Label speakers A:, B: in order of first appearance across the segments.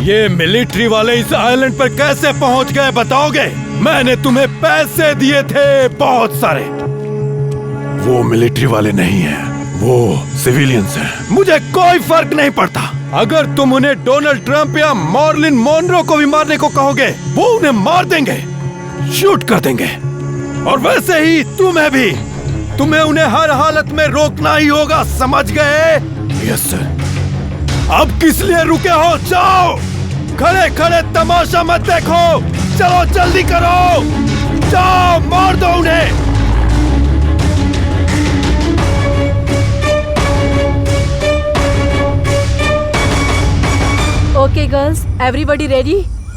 A: ये मिलिट्री वाले इस आइलैंड पर कैसे पहुंच गए बताओगे? मैंने तुम्हें पैसे दिए थे बहुत सारे। वो मिलिट्री वाले नहीं हैं, वो सिविलियंस हैं। मुझे कोई फर्क नहीं पड़ता। अगर तुम उन्हें डोनाल्ड ट्रंप या मॉर्लिन मोनरो को भी मारने को कहोगे, वो उन्हें मार देंगे, शूट कर देंगे। और वैसे ही तुम्हें भी। तुम्हें उन्हें हर हालत में रोकना ही होगा, समझ गए? Yes sir. अब किस लिए रुके हो? जाओ, खड़े खड़े तमाशा मत देखो, चलो जल्दी करो, जाओ मार दो उन्हें।
B: Okay girls, everybody ready?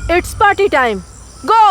B: It's party time. Go!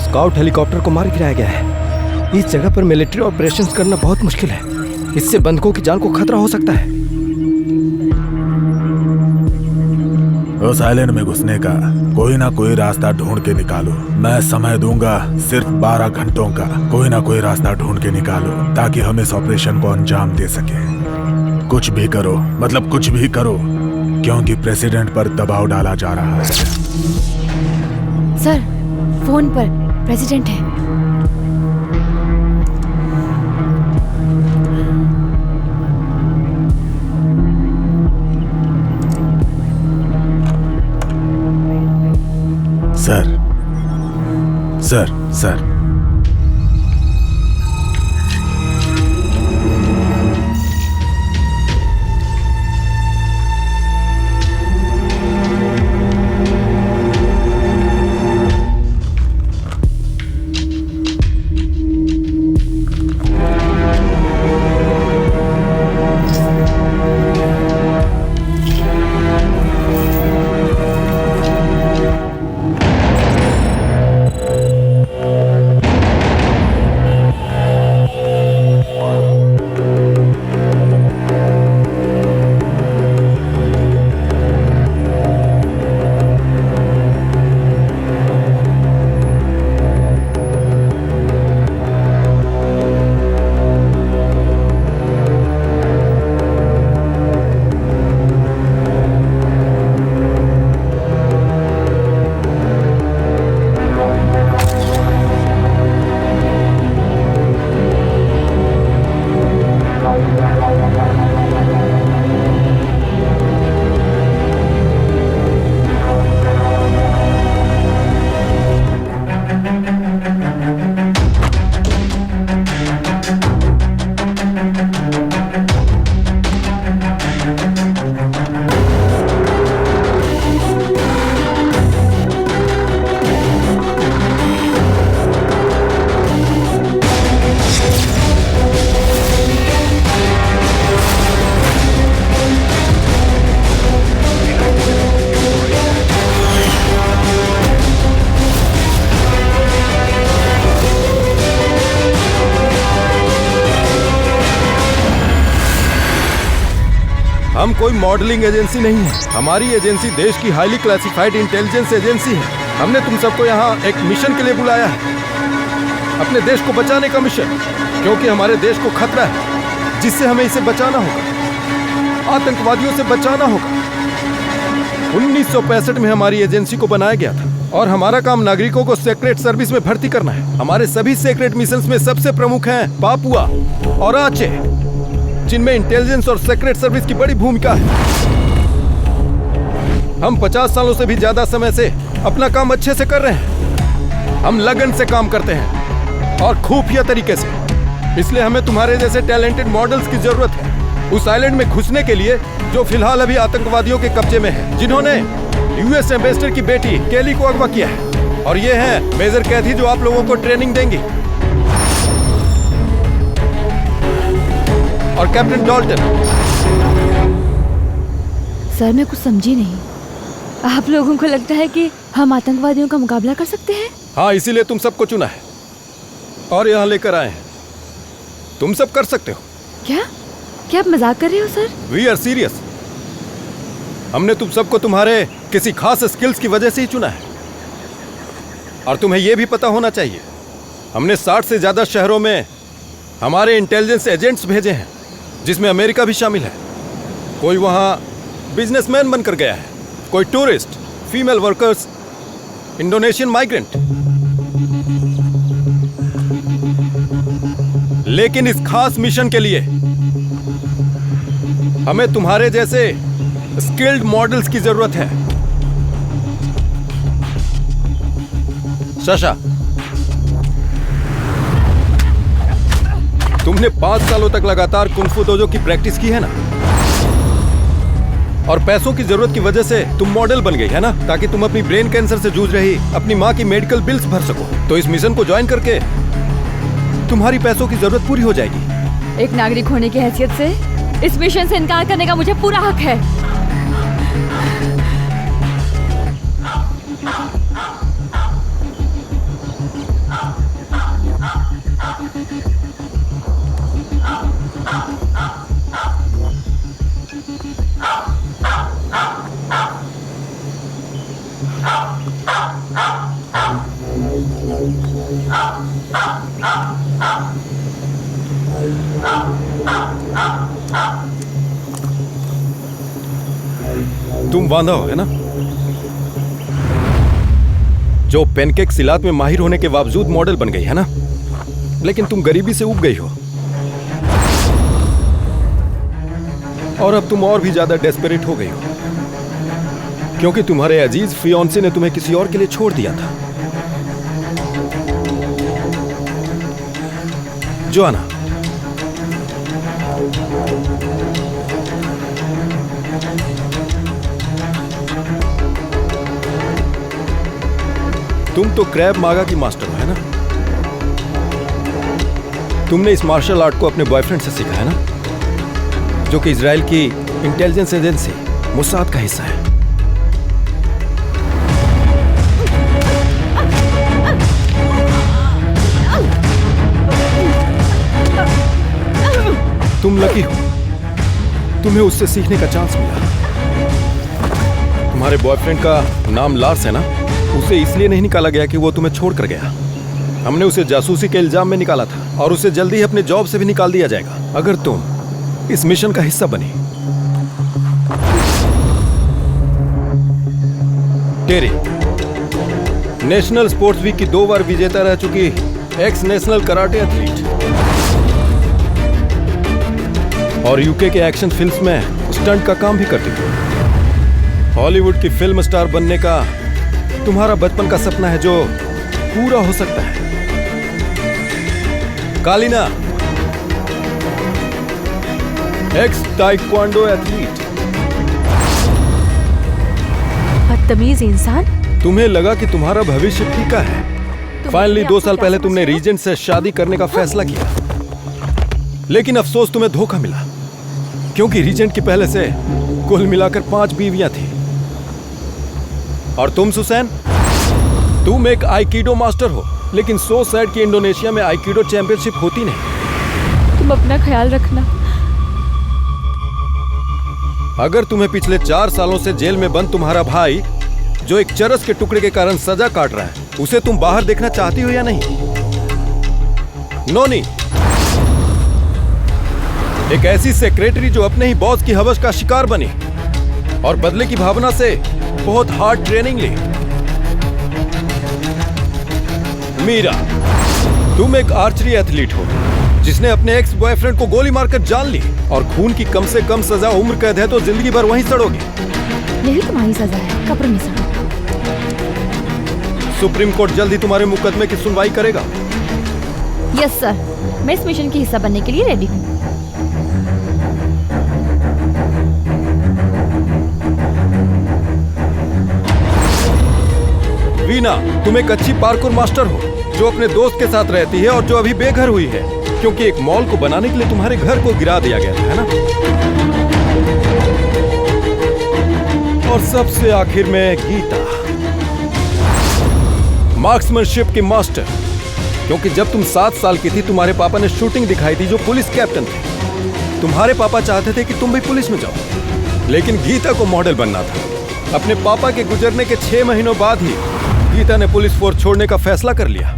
C: Scout helicopter को मार गिराया गया है। इस जगह पर मिलिट्री ऑपरेशंस करना बहुत मुश्किल है। इससे बंधकों की जान को खतरा हो सकता है।
D: उस आइलैंड में घुसने का कोई ना कोई रास्ता ढूंढ के निकालो। मैं समय दूंगा सिर्फ 12 घंटों का। कोई ना कोई रास्ता ढूंढ के निकालो ताकि हम इस ऑपरेशन को अंजाम दे सके। कुछ भी करो, मतलब कुछ भी करो, क्योंकि प्रेसिडेंट पर दबाव डाला जा रहा है।
E: सर, फोन पर प्रेसिडेंट है।
D: सर, सर, सर,
A: हम कोई मॉडलिंग एजेंसी नहीं है। हमारी एजेंसी देश की हाईली क्लासिफाइड इंटेलिजेंस एजेंसी है। हमने तुम सबको यहाँ एक मिशन के लिए बुलाया है, अपने देश को बचाने का मिशन, क्योंकि हमारे देश को खतरा है जिससे हमें इसे बचाना होगा, आतंकवादियों से बचाना होगा। 1965 में हमारी एजेंसी को बनाया गया था और हमारा काम नागरिकों को सीक्रेट सर्विस में भर्ती करना है। हमारे सभी सीक्रेट मिशंस में सबसे प्रमुख हैं पापुआ और आचे, जिनमें इंटेलिजेंस और सीक्रेट सर्विस की बड़ी भूमिका है। हम 50 सालों से भी ज्यादा समय से अपना काम अच्छे से कर रहे हैं। हम लगन से काम करते हैं और खुफिया तरीके से। इसलिए हमें तुम्हारे जैसे टैलेंटेड मॉडल्स की जरूरत है उस आइलैंड में घुसने के लिए, जो फिलहाल अभी आतंकवादियों के कब्जे में है, जिन्होंने यूएस एम्बेसडर की बेटी केली को अगवा किया है। और ये है मेजर कैथी, जो आप लोगों को ट्रेनिंग देंगी, और कैप्टन डॉल्टन।
E: सर मैं कुछ समझी नहीं। आप लोगों को लगता है कि हम आतंकवादियों का मुकाबला कर सकते हैं?
A: हाँ, इसीलिए तुम सबको चुना है और यहाँ लेकर आए हैं। तुम सब कर सकते हो।
E: क्या आप मजाक कर रहे हो सर?
A: We are serious. हमने तुम सबको तुम्हारे किसी खास स्किल्स की वजह से ही चुना है। और तुम्हें यह भी पता होना चाहिए, हमने 60 से ज्यादा शहरों में हमारे इंटेलिजेंस एजेंट्स भेजे हैं, जिसमें अमेरिका भी शामिल है। कोई वहां बिजनेसमैन बनकर गया है, कोई tourist, female workers, Indonesian migrant. लेकिन इस खास मिशन के लिए हमें तुम्हारे जैसे स्किल्ड मॉडल्स की जरूरत है। शशा, तुमने 5 सालों तक लगातार कुंफू दोजो की प्रैक्टिस की है ना, और पैसों की जरूरत की वजह से तुम मॉडल बन गई है ना, ताकि तुम अपनी ब्रेन कैंसर से जूझ रही अपनी माँ की मेडिकल बिल्स भर सको। तो इस मिशन को ज्वाइन करके तुम्हारी पैसों की जरूरत पूरी हो जाएगी।
E: एक नागरिक होने की हैसियत से इस मिशन से इनकार करने का मुझे पूरा हक है।
A: तुम वांदा हो, है ना, जो पैनकेक सिलात में माहिर होने के बावजूद मॉडल बन गई है ना। लेकिन तुम गरीबी से ऊब गई हो और अब तुम और भी ज्यादा डेस्परेट हो गई हो, क्योंकि तुम्हारे अजीज फियांसे ने तुम्हें किसी और के लिए छोड़ दिया था। जोआना, तुम तो क्रैब मागा की मास्टर हो, है ना। तुमने इस मार्शल आर्ट को अपने बॉयफ्रेंड से सीखा है ना, जो कि इजराइल की इंटेलिजेंस एजेंसी मोसाद का हिस्सा है। तुम लकी हो, तुम्हें उससे सीखने का चांस मिला। तुम्हारे बॉयफ्रेंड का नाम लार्स है ना, उसे इसलिए नहीं निकाला गया कि वो तुम्हें छोड़कर गया। हमने उसे जासूसी के इल्जाम में निकाला था और उसे जल्दी ही अपने जॉब से भी निकाल दिया जाएगा अगर तुम इस मिशन का हिस्सा बनी। टेरी, नेशनल स्पोर्ट्स वीक की 2 बार विजेता रह चुकी एक्स नेशनल कराटे एथलीट, और यूके के एक्शन फिल्म्स में स्टंट का काम भी करती थी। हॉलीवुड की फिल्म स्टार बनने का तुम्हारा बचपन का सपना है जो पूरा हो सकता है। Kalina, x taekwondo athlete.
B: बदतमीज इंसान।
A: तुम्हें लगा कि तुम्हारा भविष्य फीका है। फाइनली 2 साल पहले तुमने रीजेंट से शादी करने का फैसला किया, लेकिन अफसोस तुम्हें धोखा मिला, क्योंकि रीजेंट की पहले से कुल मिलाकर 5 बीवियां थी। और तुम सुसैन, तुम एक आइकिडो मास्टर हो, लेकिन सो सैड कि इंडोनेशिया में आइकिडो चैंपियनशिप होती नहीं।
E: तुम अपना ख्याल रखना।
A: अगर तुम्हें पिछले 4 सालों से जेल में बंद तुम्हारा भाई, जो एक चरस के टुकड़े के कारण सजा काट रहा है, उसे तुम बाहर देखना चाहती हो या नहीं? नोनी, एक ऐसी सेक्रेटरी जो अपने ही बॉस की हवस का शिकार बनी और बदले की भावना से बहुत हार्ड ट्रेनिंग ली। मीरा, तुम एक आर्चरी एथलीट हो जिसने अपने एक्स बॉयफ्रेंड को गोली मारकर जान ली, और खून की कम से कम सजा उम्र कैद है तो जिंदगी भर वहीं सड़ोगे।
E: यही तुम्हारी सजा है, कब्र में सड़ो।
A: सुप्रीम कोर्ट जल्द ही तुम्हारे मुकदमे की सुनवाई करेगा।
E: यस सर, मैं इस मिशन की हिस्सा बनने के लिए रेडी हूँ।
A: वीना, तुम एक अच्छी पार्कोर मास्टर हो जो अपने दोस्त के साथ रहती है और जो अभी बेघर हुई है क्योंकि एक मॉल को बनाने के लिए तुम्हारे घर को गिरा दिया गया था, है ना? और सबसे आखिर में गीता, मार्क्समैनशिप की मास्टर, क्योंकि जब तुम 7 साल की थी तुम्हारे पापा ने शूटिंग दिखाई थी जो पुलिस कैप्टन थे। तुम्हारे पापा चाहते थे कि तुम भी पुलिस में जाओ, लेकिन गीता को मॉडल बनना था। अपने पापा के गुजरने के 6 महीनों बाद ही गीता ने पुलिस फोर्स छोड़ने का फैसला कर लिया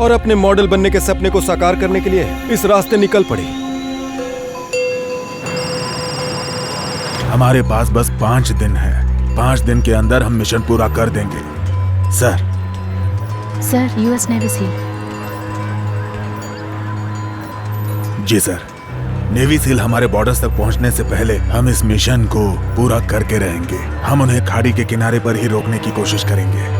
A: और अपने मॉडल बनने के सपने को साकार करने के लिए इस रास्ते निकल पड़ी।
D: हमारे पास बस 5 दिन है। 5 दिन के अंदर हम मिशन पूरा कर देंगे। Sir,
E: US navy seal.
D: जी सर। नेवी सील हमारे बॉर्डर्स तक पहुंचने से पहले हम इस मिशन को पूरा करके रहेंगे। हम उन्हें खाड़ी के किनारे पर ही रोकने की कोशिश करेंगे।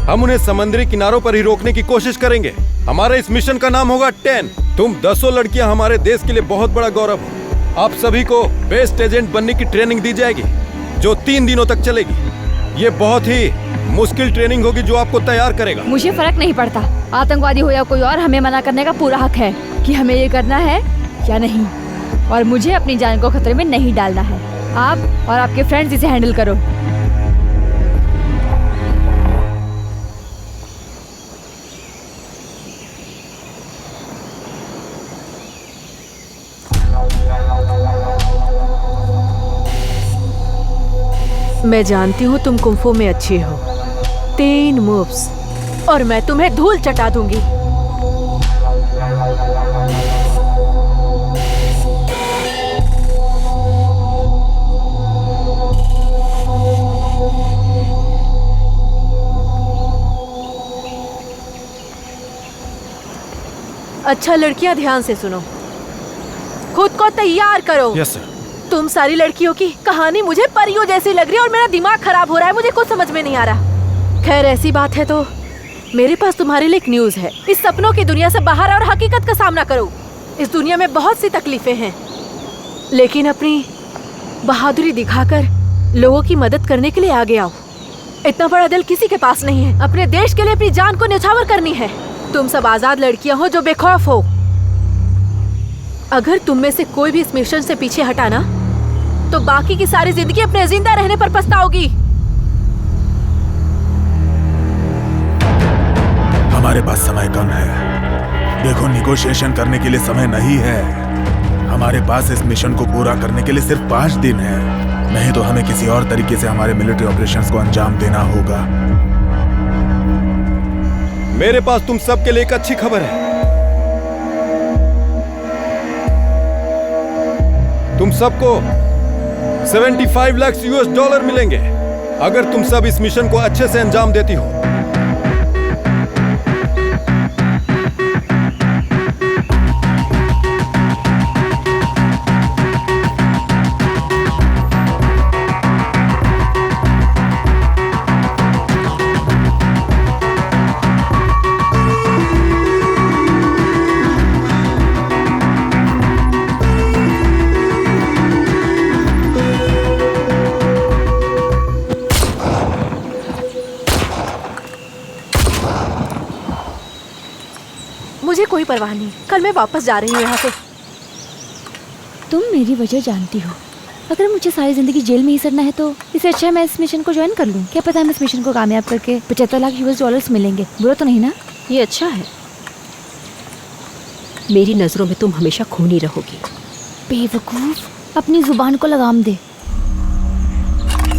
A: हम उन्हें समुद्री किनारों पर ही रोकने की कोशिश करेंगे। हमारे इस मिशन का नाम होगा 10। तुम 10 लड़कियां हमारे देश के लिए बहुत बड़ा गौरव हो। आप सभी को बेस्ट एजेंट बनने की ट्रेनिंग दी जाएगी जो 3 दिनों तक चलेगी। ये बहुत ही मुश्किल ट्रेनिंग होगी जो आपको तैयार करेगा।
E: मुझे फर्क नहीं पड़ता, आतंकवादी हो या कोई और, हमें मना करने का पूरा हक है कि हमें ये करना है या नहीं, और मुझे अपनी जान को खतरे में नहीं डालना है। आप और आपके फ्रेंड्स इसे हैंडल करो।
B: मैं जानती हूँ तुम कुंफू में अच्छी हो। 3 मूव्स और मैं तुम्हें धूल चटा दूंगी। अच्छा लड़कियां, ध्यान से सुनो। खुद को तैयार करो।
A: Yes sir.
B: तुम सारी लड़कियों की कहानी मुझे परियों जैसी लग रही है और मेरा दिमाग खराब हो रहा है। मुझे कुछ समझ में नहीं आ रहा। खैर ऐसी बात है तो मेरे पास तुम्हारे लिए एक न्यूज़ है। इस सपनों की दुनिया से बाहर और हकीकत का सामना करो। इस दुनिया में बहुत सी तकलीफें हैं, लेकिन अपनी बहादुरी दिखाकर लोगों की मदद करने के लिए आगे आओ। इतना बड़ा दिल किसी के पास नहीं है। अपने देश के लिए अपनी जान को न्यौछावर करनी है। तुम सब आजाद लड़कियां हो जो बेखौफ हो। अगर तुम में से कोई भी इस मिशन से पीछे हटा ना, तो बाकी की सारी जिंदगी अपने जिंदा रहने पर पछताओगी।
D: हमारे पास समय कम है। देखो, निगोशिएशन करने के लिए समय नहीं है। हमारे पास इस मिशन को पूरा करने के लिए सिर्फ 5 दिन है। नहीं तो हमें किसी और तरीके से हमारे मिलिट्री ऑपरेशंस को अंजाम देना होगा।
A: मेरे पास तुम सबके लिए एक अच्छी खबर है। तुम सबको $75 लाख मिलेंगे अगर तुम सब इस मिशन को अच्छे से अंजाम देती हो।
B: मुझे कोई परवाह नहीं। कल मैं वापस जा रही हूँ यहाँ से।
E: तुम मेरी वजह जानती हो। अगर मुझे सारी जिंदगी जेल में ही सड़ना है तो इससे अच्छा मैं इस मिशन को ज्वाइन कर लूँ। क्या पता हम इस मिशन को कामयाब करके $75 लाख मिलेंगे। बुरा तो नहीं ना?
B: ये अच्छा है। मेरी नजरों में तुम हमेशा खूनी रहोगी।
E: बेवकूफ, अपनी जुबान को लगाम दे।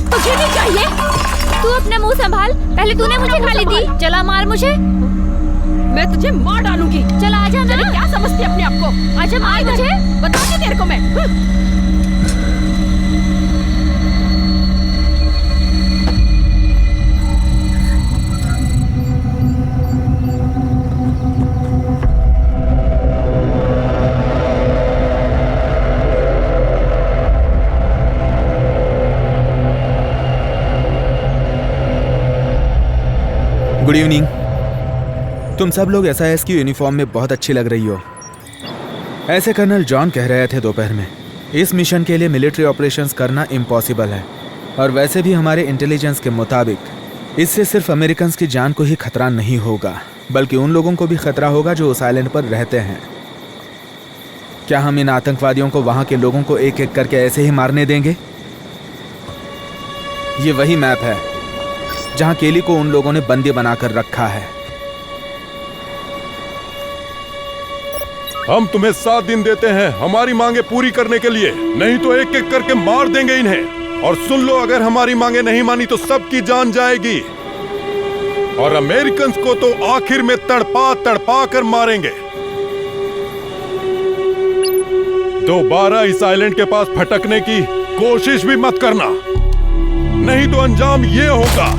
E: तुझे नहीं चाहिए, तू अपना मुंह संभाल। पहले तूने मुझे गाली दी, चला मार मुझे।
B: मैं तुझे मार डालूंगी।
E: चल आजा ना।
B: क्या समझती अपने आप को?
E: आजा मार मुझे,
B: बताऊंगी तेरे को मैं।
F: Good evening. तुम सब लोग एसआईएस की यूनिफॉर्म में बहुत अच्छी लग रही हो। ऐसे कर्नल जॉन कह रहे थे दोपहर में। इस मिशन के लिए मिलिट्री ऑपरेशंस करना इम्पॉसिबल है, और वैसे भी हमारे इंटेलिजेंस के मुताबिक इससे सिर्फ अमेरिकन्स की जान को ही खतरा नहीं होगा, बल्कि उन लोगों को भी खतरा होगा जो उस आइलैंड पर रहते हैं। क्या हम इन आतंकवादियों को वहां के लोगों को एक एक करके ऐसे ही मारने देंगे? ये वही मैप है जहां केली को उन लोगों ने बंदी बनाकर रखा है।
A: हम तुम्हें 7 दिन देते हैं हमारी मांगे पूरी करने के लिए, नहीं तो एक एक करके मार देंगे इन्हें। और सुन लो, अगर हमारी मांगे नहीं मानी तो सबकी जान जाएगी, और अमेरिकन्स को तो आखिर में तड़पा तड़पा कर मारेंगे। दोबारा इस आइलैंड के पास भटकने की कोशिश भी मत करना, नहीं तो अंजाम ये होगा।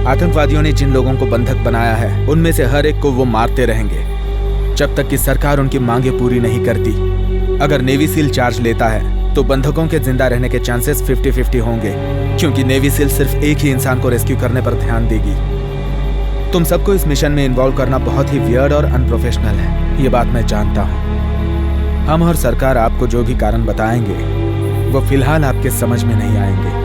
F: आतंकवादियों ने जिन लोगों को बंधक बनाया है, उनमें से हर एक को वो मारते रहेंगे जब तक कि सरकार उनकी मांगे पूरी नहीं करती। अगर नेवी सील चार्ज लेता है तो बंधकों के जिंदा रहने के चांसेस 50-50 होंगे, क्योंकि नेवी सील सिर्फ एक ही इंसान को रेस्क्यू करने पर ध्यान देगी। तुम सबको इस मिशन में इन्वॉल्व करना बहुत ही वियर्ड और अनप्रोफेशनल है, ये बात मैं जानता हूँ। हम और सरकार आपको जो भी कारण बताएंगे वो फिलहाल आपके समझ में नहीं आएंगे।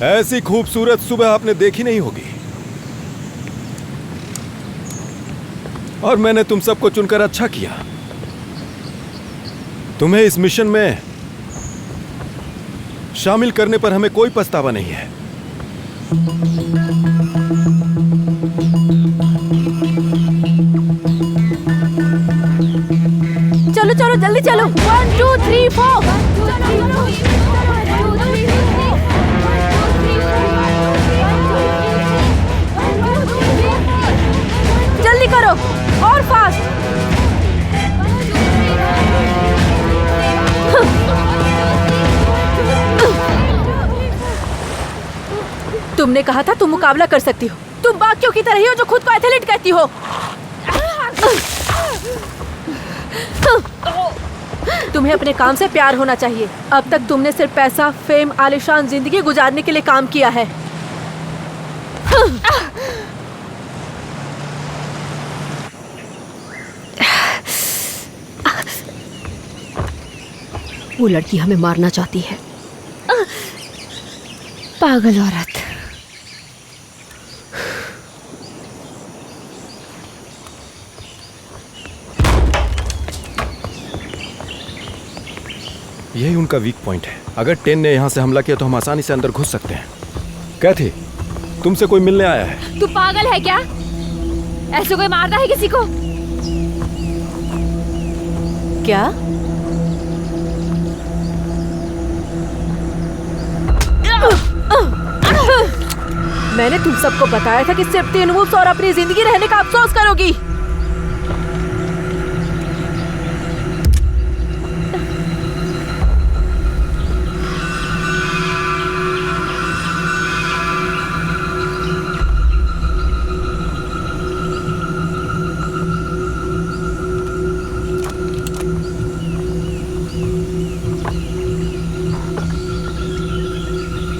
A: ऐसी खूबसूरत सुबह आपने देखी नहीं होगी, और मैंने तुम सबको चुनकर अच्छा किया। तुम्हें इस मिशन में शामिल करने पर हमें कोई पछतावा नहीं है।
B: चलो चलो जल्दी चलो। 1 2 3 4। करो और फास्ट। तुमने कहा था तुम मुकाबला कर सकती हो। तुम बाकियों की तरह ही हो जो खुद को एथलीट कहती हो। तुम्हें अपने काम से प्यार होना चाहिए। अब तक तुमने सिर्फ पैसा, फेम, आलीशान जिंदगी गुजारने के लिए काम किया है।
G: वो लड़की हमें मारना चाहती है। पागल औरत।
C: यही उनका वीक पॉइंट है। अगर 10 ने यहाँ से हमला किया तो हम आसानी से अंदर घुस सकते हैं। कैथी, तुमसे कोई मिलने आया है?
E: तू पागल है क्या? ऐसे कोई मारता है किसी को?
B: क्या? मैंने तुम सबको बताया था कि सिर्फ 3 मूव्स और अपनी जिंदगी रहने का अफसोस करोगी।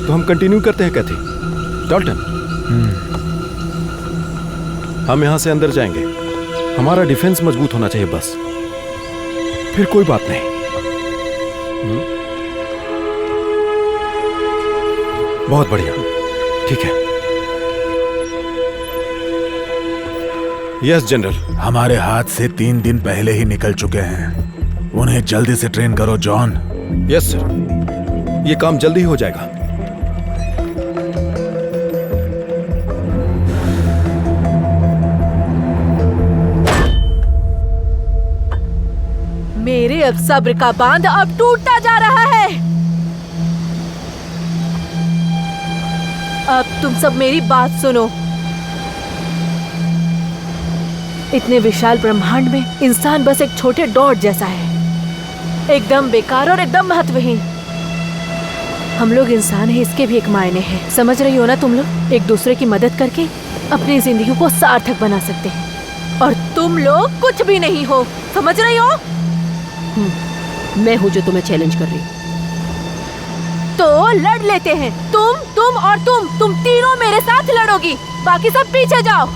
C: तो हम कंटिन्यू करते हैं कैथी। डॉल्टन, हम यहां से अंदर जाएंगे। हमारा डिफेंस मजबूत होना चाहिए बस, फिर कोई बात नहीं। बहुत बढ़िया, ठीक है। Yes general.
D: हमारे हाथ से 3 दिन पहले ही निकल चुके हैं। उन्हें जल्दी से ट्रेन करो जॉन।
C: यस सर, ये काम जल्दी हो जाएगा।
B: मेरे अब सब्र का बांध अब टूटता जा रहा है। अब तुम सब मेरी बात सुनो। इतने विशाल ब्रह्मांड में इंसान बस एक छोटे डॉट जैसा है, एकदम बेकार और एकदम महत्वहीन। हम लोग इंसान हैं, इसके भी एक मायने हैं। समझ रही हो ना तुम लोग? एक दूसरे की मदद करके अपनी जिंदगी को सार्थक बना सकते हैं। और तुम लोग कुछ भी नहीं हो, समझ रही हो?
G: मैं हूँ जो तुम्हें चैलेंज कर रही हूँ।
B: तो लड़ लेते हैं। तुम और तुम तीनों मेरे साथ लड़ोगी। बाकी सब पीछे जाओ।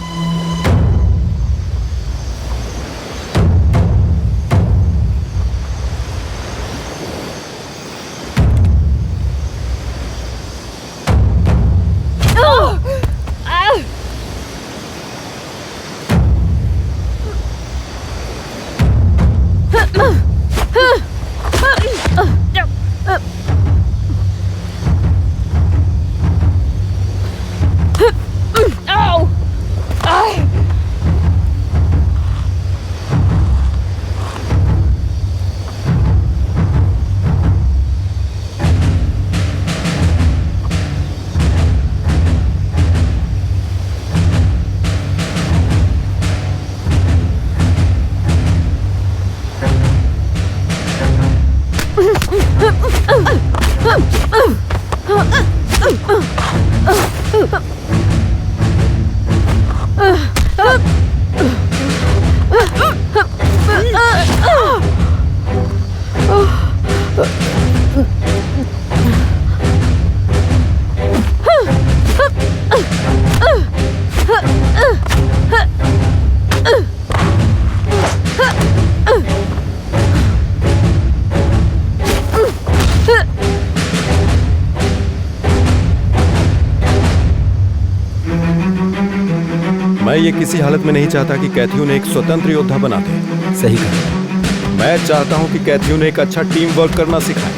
C: मैं ये किसी हालत में नहीं चाहता कि कैथी उन्हें एक स्वतंत्र योद्धा बना दे।
F: सही कहा।
C: मैं चाहता हूँ कि कैथी उन्हें एक अच्छा टीम वर्क करना सिखाए,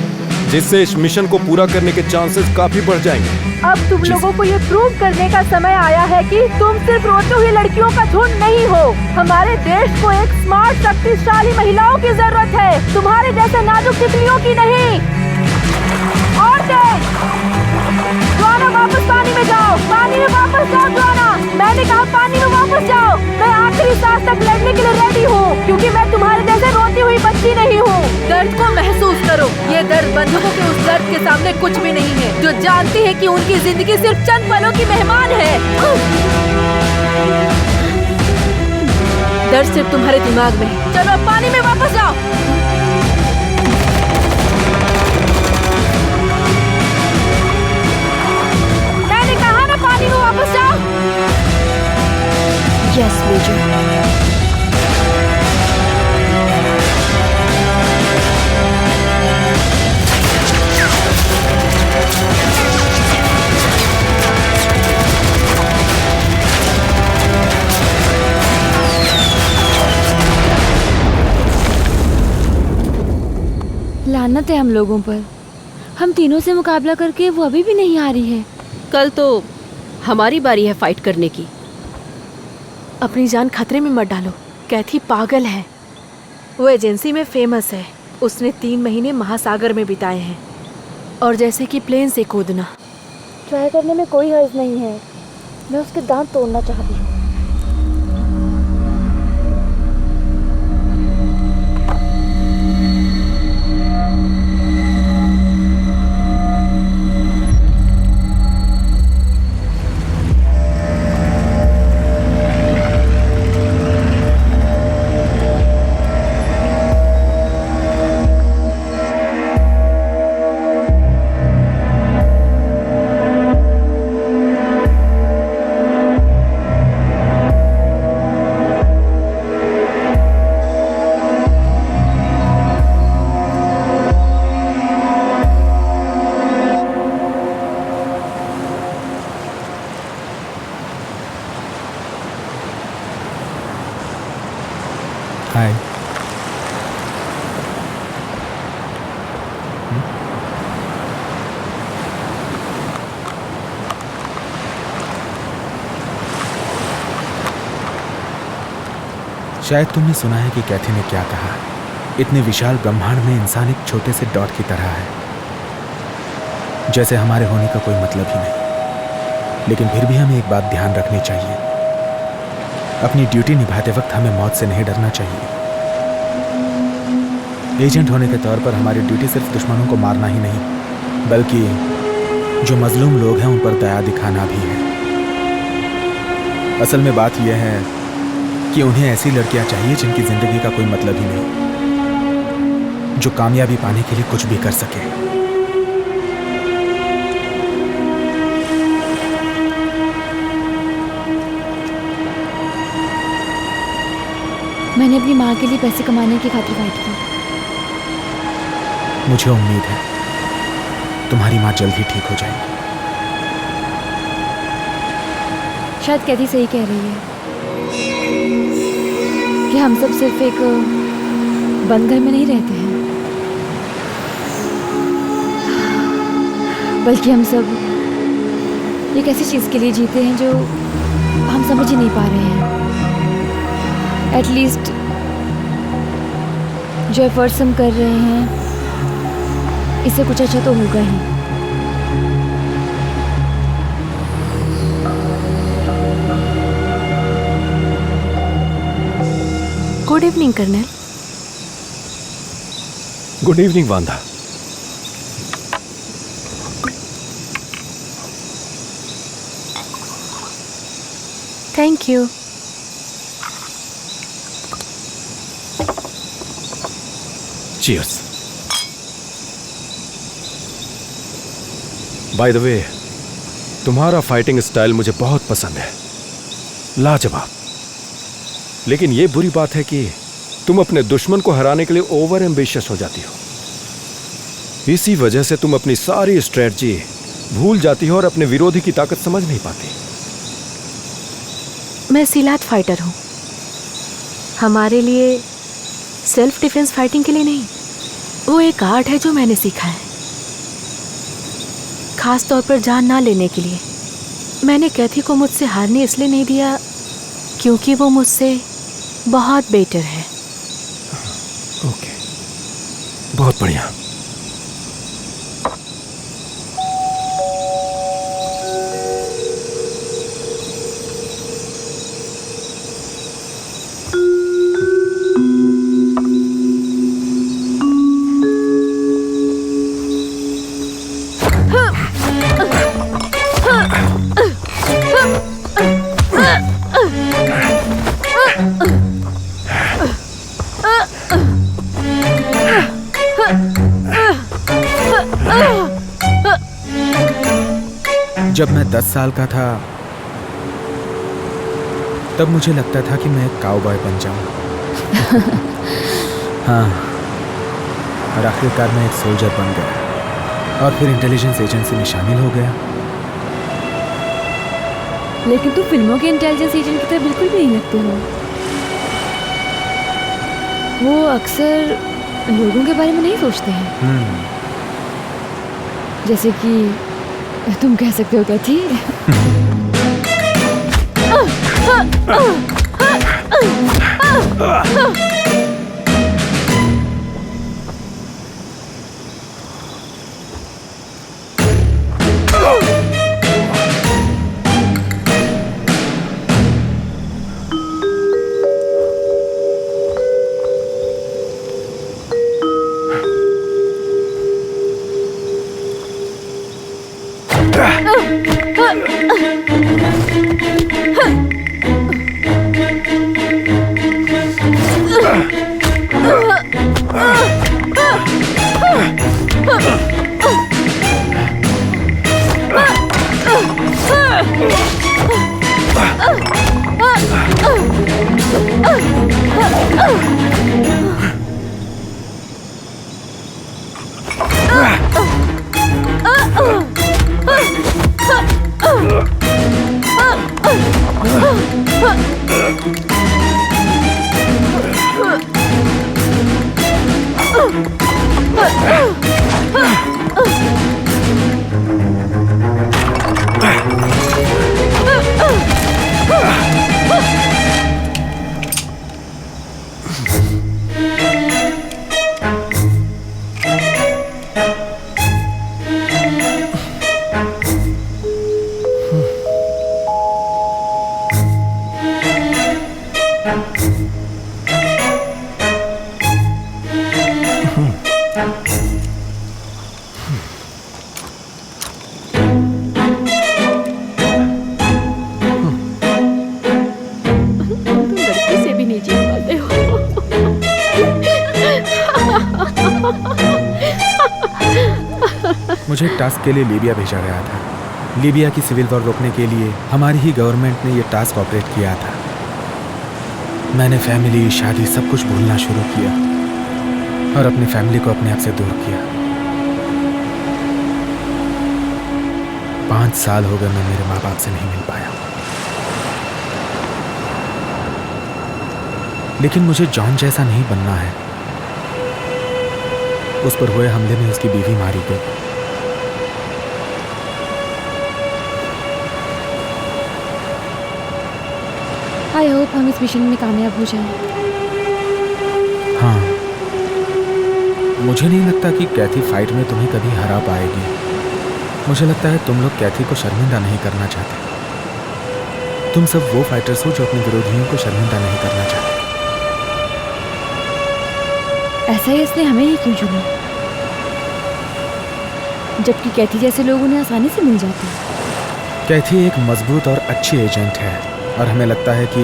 C: जिससे इस मिशन को पूरा करने के चांसेस काफी बढ़ जाएंगे।
B: अब तुम लोगों को ये प्रूव करने का समय आया है कि तुम सिर्फ रोती हुई लड़कियों का झुंड नहीं हो। हमारे देश को एक स्मार्ट, शक्तिशाली महिलाओं की जरूरत है, तुम्हारे जैसे नाजुक तितलियों की नहीं। और जोआना, वापस पानी में जाओ। पानी में वापस जाओ जोआना। मैंने कहा पानी में वापस जाओ। मैं आखिरी आखिरी सांस तक लड़ने के लिए रेडी हूँ, क्योंकि मैं तुम्हारे जैसे रोती हुई बच्ची नहीं हूँ। दर्द को महसूस करो। ये दर्द बंधुकों के उस दर्द के सामने कुछ भी नहीं है, जो जानती है कि उनकी जिंदगी सिर्फ चंद पलों की मेहमान है। दर्द सिर्फ तुम्हारे दिमाग में है। चलो अब पानी में वापस जाओ। मैंने कहा ना, पानी में वापस जाओ।
G: Yes major.
E: लानत है हम लोगों पर। हम तीनों से मुकाबला करके वो अभी भी नहीं आ रही है।
G: कल तो हमारी बारी है फाइट करने की।
B: अपनी जान खतरे में मत डालो। कैथी पागल है। वो एजेंसी में फेमस है। उसने 3 महीने महासागर में बिताए हैं, और जैसे कि प्लेन से कूदना।
E: ट्राई करने में कोई हर्ज नहीं है। मैं उसके दांत तोड़ना चाहती हूँ।
F: हाय। शायद तुमने सुना है कि कैथी ने क्या कहा। इतने विशाल ब्रह्मांड में इंसान एक छोटे से डॉट की तरह है, जैसे हमारे होने का कोई मतलब ही नहीं। लेकिन फिर भी हमें एक बात ध्यान रखनी चाहिए। अपनी ड्यूटी निभाते वक्त हमें मौत से नहीं डरना चाहिए। एजेंट होने के तौर पर हमारी ड्यूटी सिर्फ दुश्मनों को मारना ही नहीं, बल्कि जो मजलूम लोग हैं उन पर दया दिखाना भी है। असल में बात यह है कि उन्हें ऐसी लड़कियां चाहिए जिनकी जिंदगी का कोई मतलब ही नहीं, जो कामयाबी पाने के लिए कुछ भी कर सके।
E: मैंने अपनी माँ के लिए पैसे कमाने की खातिर फाइट की।
F: मुझे उम्मीद है तुम्हारी माँ जल्द ही ठीक हो जाएगी।
E: शायद कैथी सही कह रही है कि हम सब सिर्फ एक बंद घर में नहीं रहते हैं, बल्कि हम सब एक ऐसी चीज़ के लिए जीते हैं जो हम समझ ही नहीं पा रहे हैं। एटलीस्ट जो एफर्ट्स हम कर रहे हैं, इससे कुछ अच्छा तो होगा ही।
B: Good evening colonel.
C: Good evening Wanda.
B: Thank you.
C: Cheers. By the way, तुम्हारा फाइटिंग स्टाइल मुझे बहुत पसंद है, लाजवाब। लेकिन यह बुरी बात है कि तुम अपने दुश्मन को हराने के लिए ओवर एम्बिशियस हो जाती हो। इसी वजह से तुम अपनी सारी स्ट्रेटजी भूल जाती हो और अपने विरोधी की ताकत समझ नहीं पाती।
B: मैं सिलाट फाइटर हूँ। हमारे लिए सेल्फ डिफेंस फाइटिंग के लिए नहीं, वो एक आर्ट है जो मैंने सीखा है, खास तौर पर जान ना लेने के लिए। मैंने कैथी को मुझसे हारने इसलिए नहीं दिया क्योंकि वो मुझसे बहुत बेटर है।
C: ओके, बहुत बढ़िया।
F: जब मैं 10 साल का था तब मुझे लगता था कि मैं एक काउबॉय बन जाऊं। हाँ, और आखिरकार मैं एक सोल्जर बन गया और फिर इंटेलिजेंस एजेंसी में शामिल हो गया।
E: लेकिन तुम फिल्मों के इंटेलिजेंस एजेंट की तरह बिल्कुल भी नहीं लगते हो। वो अक्सर लोगों के बारे में नहीं सोचते हैं। जैसे कि तुम कह सकते हो कैथी।
F: मुझे एक टास्क के लिए लीबिया भेजा गया था। लीबिया की सिविल वॉर रोकने के लिए हमारी ही गवर्नमेंट ने यह टास्क ऑपरेट किया था। मैंने फैमिली, शादी, सब कुछ भूलना शुरू किया और अपनी फैमिली को अपने आप से दूर किया। 5 साल हो गए मैं मेरे माँ बाप से नहीं मिल पाया। लेकिन मुझे जॉन जैसा नहीं बनना है। उस पर हुए हमले में उसकी बीवी मारी गई।
E: आई होप हम इस मिशन में कामयाब हो जाएं।
F: हाँ, मुझे नहीं लगता कि कैथी फाइट में तुम्हें कभी हरा पाएगी। मुझे लगता है तुम लोग कैथी को शर्मिंदा नहीं करना चाहते। तुम सब वो फाइटर्स हो जो अपने विरोधियों को शर्मिंदा नहीं करना चाहते।
E: ऐसा ही इसने हमें ही क्यों चुना, जबकि कैथी जैसे लोग उन्हें आसानी से मिल जाते हैं।
F: कैथी एक मजबूत और अच्छी एजेंट है और हमें लगता है कि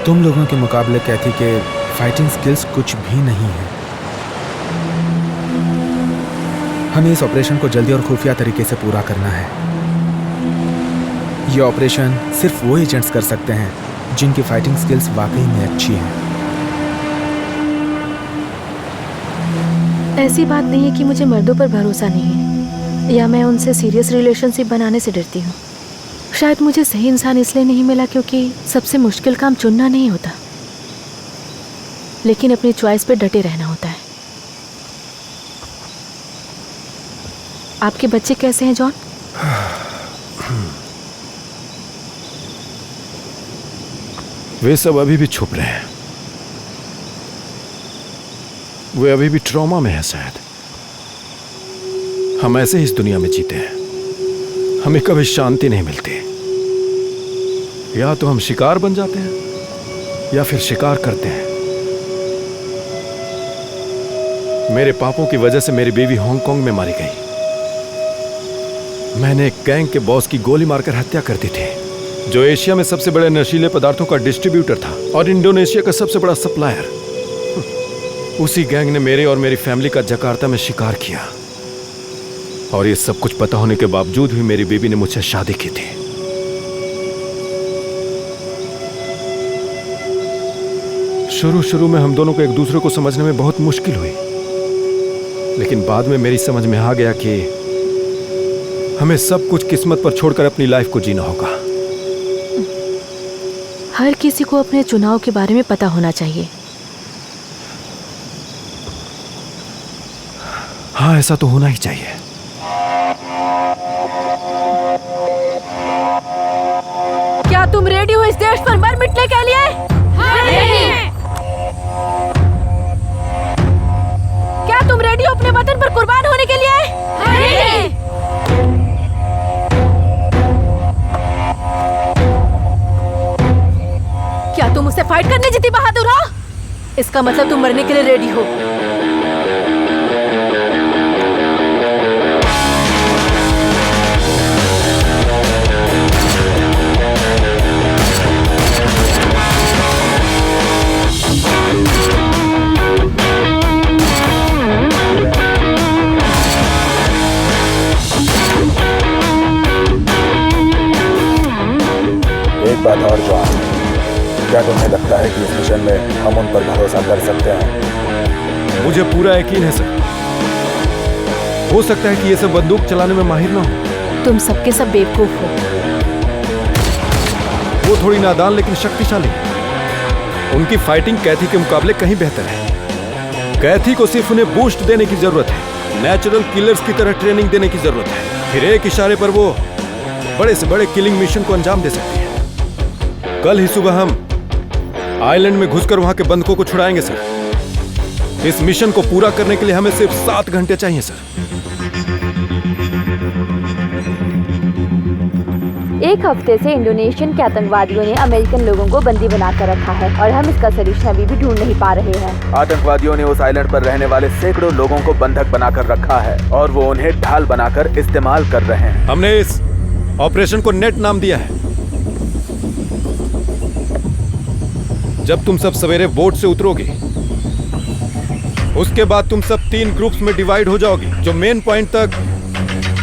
F: तुम लोगों के मुकाबले कैथी के फाइटिंग स्किल्स कुछ भी नहीं है। हमें इस ऑपरेशन को जल्दी और खुफिया तरीके से पूरा करना है। यह ऑपरेशन सिर्फ वो एजेंट्स कर सकते हैं जिनकी फाइटिंग स्किल्स वाकई में अच्छी हैं।
B: ऐसी बात नहीं है कि मुझे मर्दों पर भरोसा नहीं है या मैं उनसे सीरियस रिलेशनशिप बनाने से डरती हूँ। शायद मुझे सही इंसान इसलिए नहीं मिला क्योंकि सबसे मुश्किल काम चुनना नहीं होता, लेकिन अपनी चॉइस पे डटे रहना होता है। आपके बच्चे कैसे हैं जॉन?
C: वे सब अभी भी छुप रहे हैं। वे अभी भी ट्रॉमा में है शायद। हम ऐसे ही इस दुनिया में जीते हैं, हमें कभी शांति नहीं मिलती। या तो हम शिकार बन जाते हैं या फिर शिकार करते हैं। मेरे पापों की वजह से मेरी बीवी हांगकांग में मारी गई। मैंने एक गैंग के बॉस की गोली मारकर हत्या कर दी थी, जो एशिया में सबसे बड़े नशीले पदार्थों का डिस्ट्रीब्यूटर था और इंडोनेशिया का सबसे बड़ा सप्लायर। उसी गैंग ने मेरे और मेरी फैमिली का जकार्ता में शिकार किया। और ये सब कुछ पता होने के बावजूद भी मेरी बीवी ने मुझसे शादी की थी। शुरू में हम दोनों को एक दूसरे को समझने में बहुत मुश्किल हुई, लेकिन बाद में मेरी समझ में आ गया कि हमें सब कुछ किस्मत पर छोड़कर अपनी लाइफ को जीना होगा।
B: हर किसी को अपने चुनाव के बारे में पता होना चाहिए।
C: हाँ, ऐसा तो होना ही चाहिए।
B: क्या तुम रेडी हो इस देश पर मर मिटने के लिए? क्या तुम रेडी हो अपने वतन पर कुर्बान होने के लिए? क्या तुम उससे फाइट करने जितनी बहादुर हो? इसका मतलब तुम मरने के लिए रेडी हो।
D: एक बात और जॉन, क्या तुम्हें लगता है कि इस मिशन में हम उन पर भरोसा कर सकते हैं?
C: मुझे पूरा यकीन है सर। हो सकता है कि ये सब बंदूक चलाने में माहिर ना हो।
B: तुम सबके सब बेवकूफ हो।
C: वो थोड़ी नादान लेकिन शक्तिशाली है। उनकी फाइटिंग कैथी के मुकाबले कहीं बेहतर है। कैथी को सिर्फ उन्हें बूस्ट देने की जरूरत है, नेचुरल किलर्स की तरह ट्रेनिंग देने की जरूरत है। फिर एक इशारे पर वो बड़े से बड़े किलिंग मिशन को अंजाम दे सकती है। कल ही सुबह हम आइलैंड में घुसकर वहां के बंधकों को छुड़ाएंगे सर। इस मिशन को पूरा करने के लिए हमें सिर्फ 7 घंटे चाहिए सर।
E: एक हफ्ते से इंडोनेशियन के आतंकवादियों ने अमेरिकन लोगों को बंदी बनाकर रखा है और हम इसका सलूशन अभी भी ढूंढ नहीं पा रहे हैं।
F: आतंकवादियों ने उस आइलैंड पर रहने वाले सैकड़ों लोगों को बंधक बनाकर रखा है और वो उन्हें ढाल बनाकर इस्तेमाल कर रहे हैं।
C: हमने इस ऑपरेशन को नेट नाम दिया है। जब तुम सब सवेरे बोट से उतरोगे, उसके बाद तुम सब 3 ग्रुप्स में डिवाइड हो जाओगे, जो मेन पॉइंट तक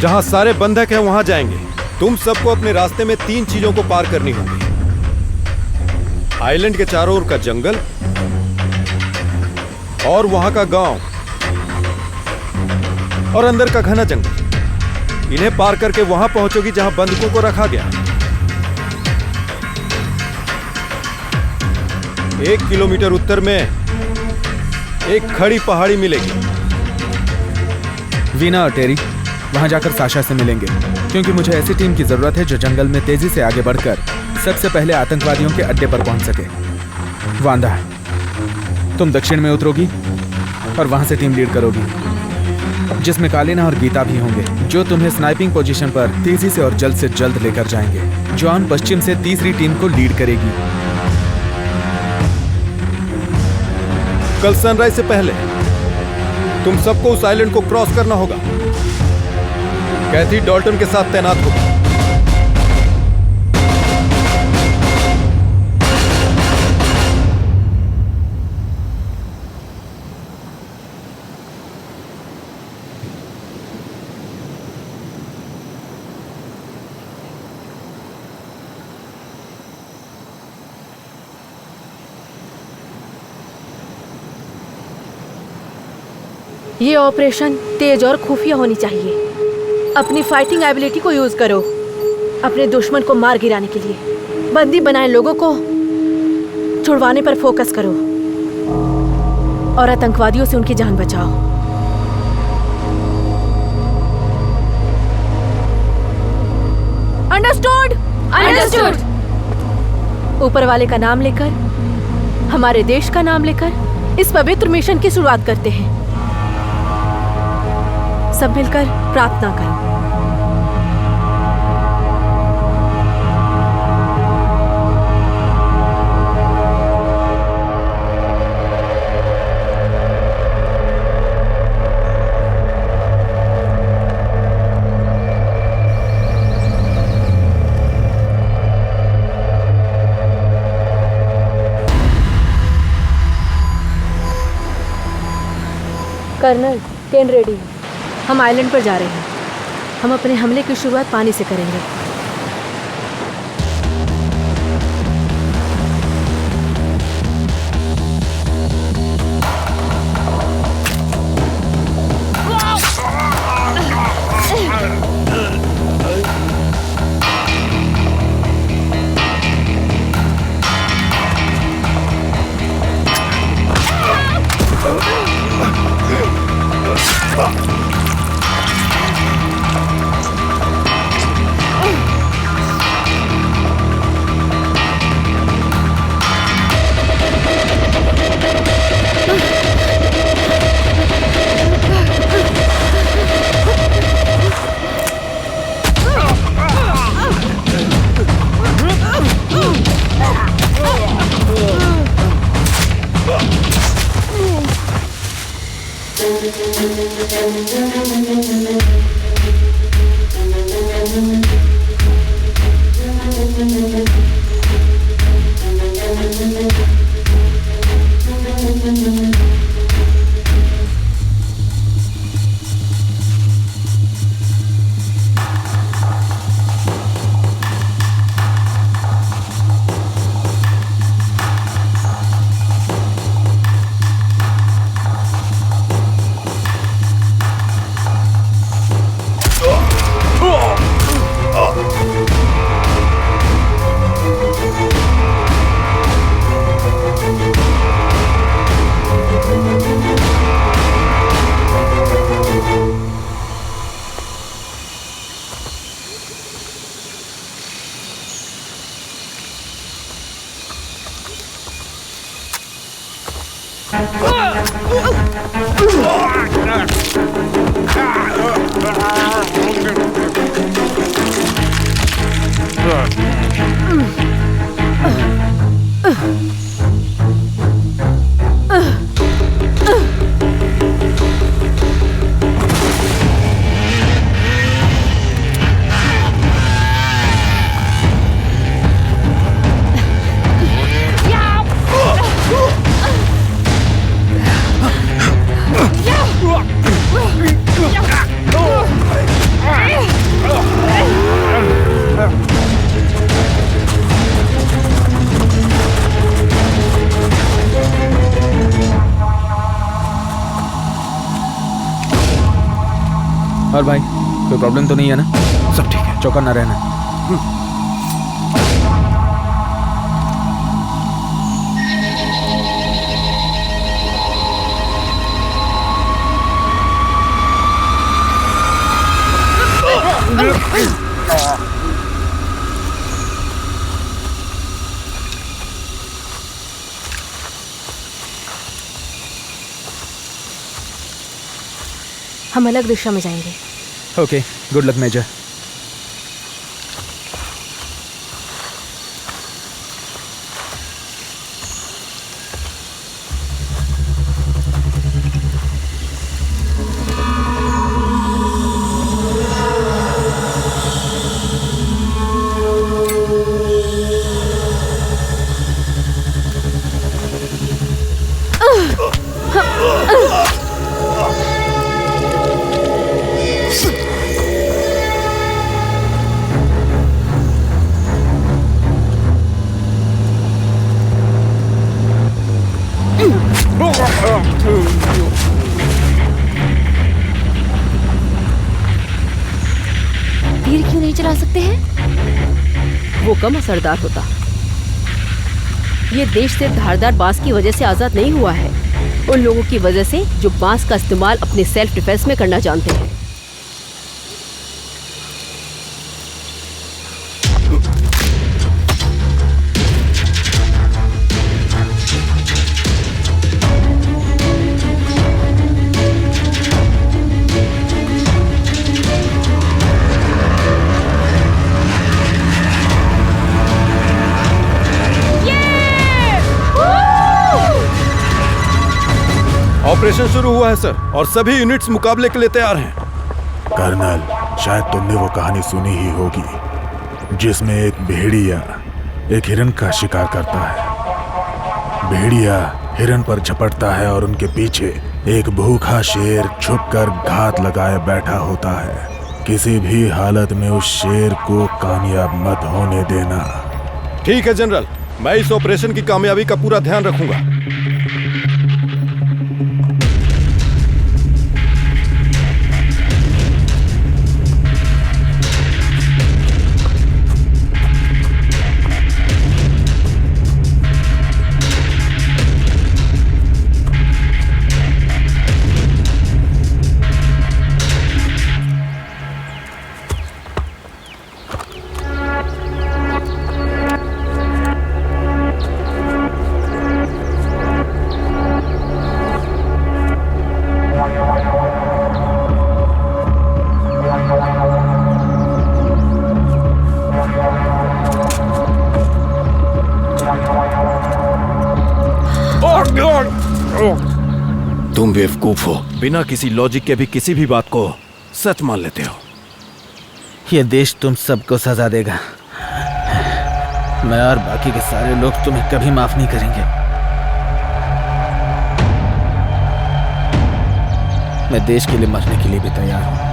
C: जहां सारे बंधक हैं वहां जाएंगे। तुम सबको अपने रास्ते में 3 चीजों को पार करनी होगी। आइलैंड के चारों ओर का जंगल और वहां का गांव और अंदर का घना जंगल। इन्हें पार करके वहां पहुंचोगी जहां बंधकों को रखा गया। 1 किलोमीटर उत्तर में एक खड़ी पहाड़ी मिलेगी।
F: वीना और टेरी वहां जाकर साशा से मिलेंगे, क्योंकि मुझे ऐसी टीम की जरूरत है जो जंगल में तेजी से आगे बढ़कर सबसे पहले आतंकवादियों के अड्डे पर पहुंच सके। वांदा, तुम दक्षिण में उतरोगी और वहां से टीम लीड करोगी, जिसमें कालिना और गीता भी होंगे, जो तुम्हें स्नाइपिंग पोजीशन पर तेजी से और जल्द से जल्द लेकर जाएंगे। जॉन पश्चिम से तीसरी टीम को लीड करेगी।
C: कल सनराइज से पहले तुम सबको उस आइलैंड को क्रॉस करना होगा। कैथी डॉल्टन के साथ तैनात होगी।
B: ये ऑपरेशन तेज और खुफिया होनी चाहिए। अपनी फाइटिंग एबिलिटी को यूज करो अपने दुश्मन को मार गिराने के लिए। बंदी बनाए लोगों को छुड़वाने पर फोकस करो और आतंकवादियों से उनकी जान बचाओ। अंडरस्टूड? अंडरस्टूड। ऊपर वाले का नाम लेकर, हमारे देश का नाम लेकर इस पवित्र मिशन की शुरुआत करते हैं। सब मिलकर प्रार्थना करो। कर्नल, ट्रेन रेडी है। हम आइलैंड पर जा रहे हैं। हम अपने हमले की शुरुआत पानी से करेंगे।
F: और भाई कोई प्रॉब्लम तो नहीं है ना?
C: सब ठीक है।
F: चौकन्ना रहना।
B: हम अलग दिशा में जाएंगे।
F: Okay, good luck major.
B: तीर क्यों नहीं चला सकते हैं?
G: वो कम असरदार होता। ये देश सिर्फ धारदार बांस की वजह से आजाद नहीं हुआ है, उन लोगों की वजह से जो बांस का इस्तेमाल अपने सेल्फ डिफेंस में करना जानते हैं।
C: ऑपरेशन शुरू हुआ है सर, और सभी यूनिट्स मुकाबले के लिए तैयार हैं।
D: कर्नल, शायद तुमने वो कहानी सुनी ही होगी जिसमें एक भेड़िया एक हिरन का शिकार करता है। भेड़िया हिरन पर झपटता है और उनके पीछे एक भूखा शेर छुपकर घात लगाए बैठा होता है। किसी भी हालत में उस शेर को कामयाब मत होने देना।
C: ठीक है जनरल, मैं इस ऑपरेशन की कामयाबी का पूरा ध्यान रखूंगा। तुम बेवकूफ हो, बिना किसी लॉजिक के भी किसी भी बात को सच मान लेते हो।
F: ये देश तुम सबको सजा देगा। मैं और बाकी के सारे लोग तुम्हें कभी माफ नहीं करेंगे। मैं देश के लिए मरने के लिए भी तैयार हूं।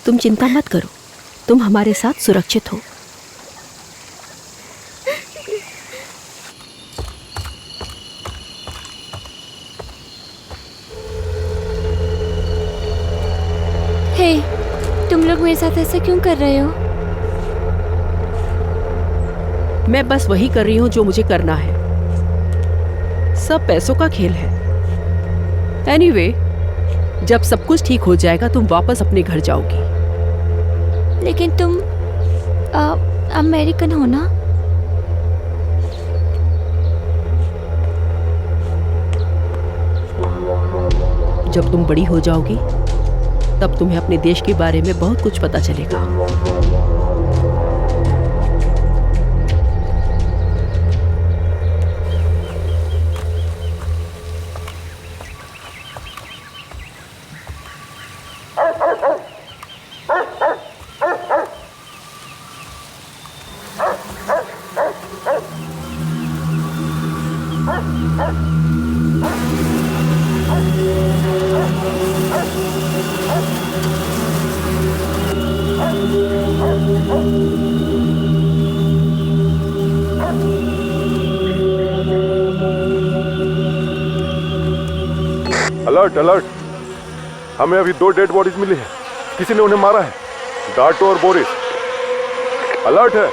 G: तुम चिंता मत करो, तुम हमारे साथ सुरक्षित हो।
H: हे, तुम लोग मेरे साथ ऐसा क्यों कर रहे हो?
G: मैं बस वही कर रही हूँ जो मुझे करना है। सब पैसों का खेल है। एनीवे, जब सब कुछ ठीक हो जाएगा तुम वापस अपने घर जाओगी।
H: लेकिन तुम अमेरिकन हो ना?
G: जब तुम बड़ी हो जाओगी तब तुम्हें अपने देश के बारे में बहुत कुछ पता चलेगा।
C: अलर्ट अलर्ट, हमें अभी 2 डेड बॉडीज मिली है। किसी ने उन्हें मारा है। डार्टो और बोरिस, अलर्ट है।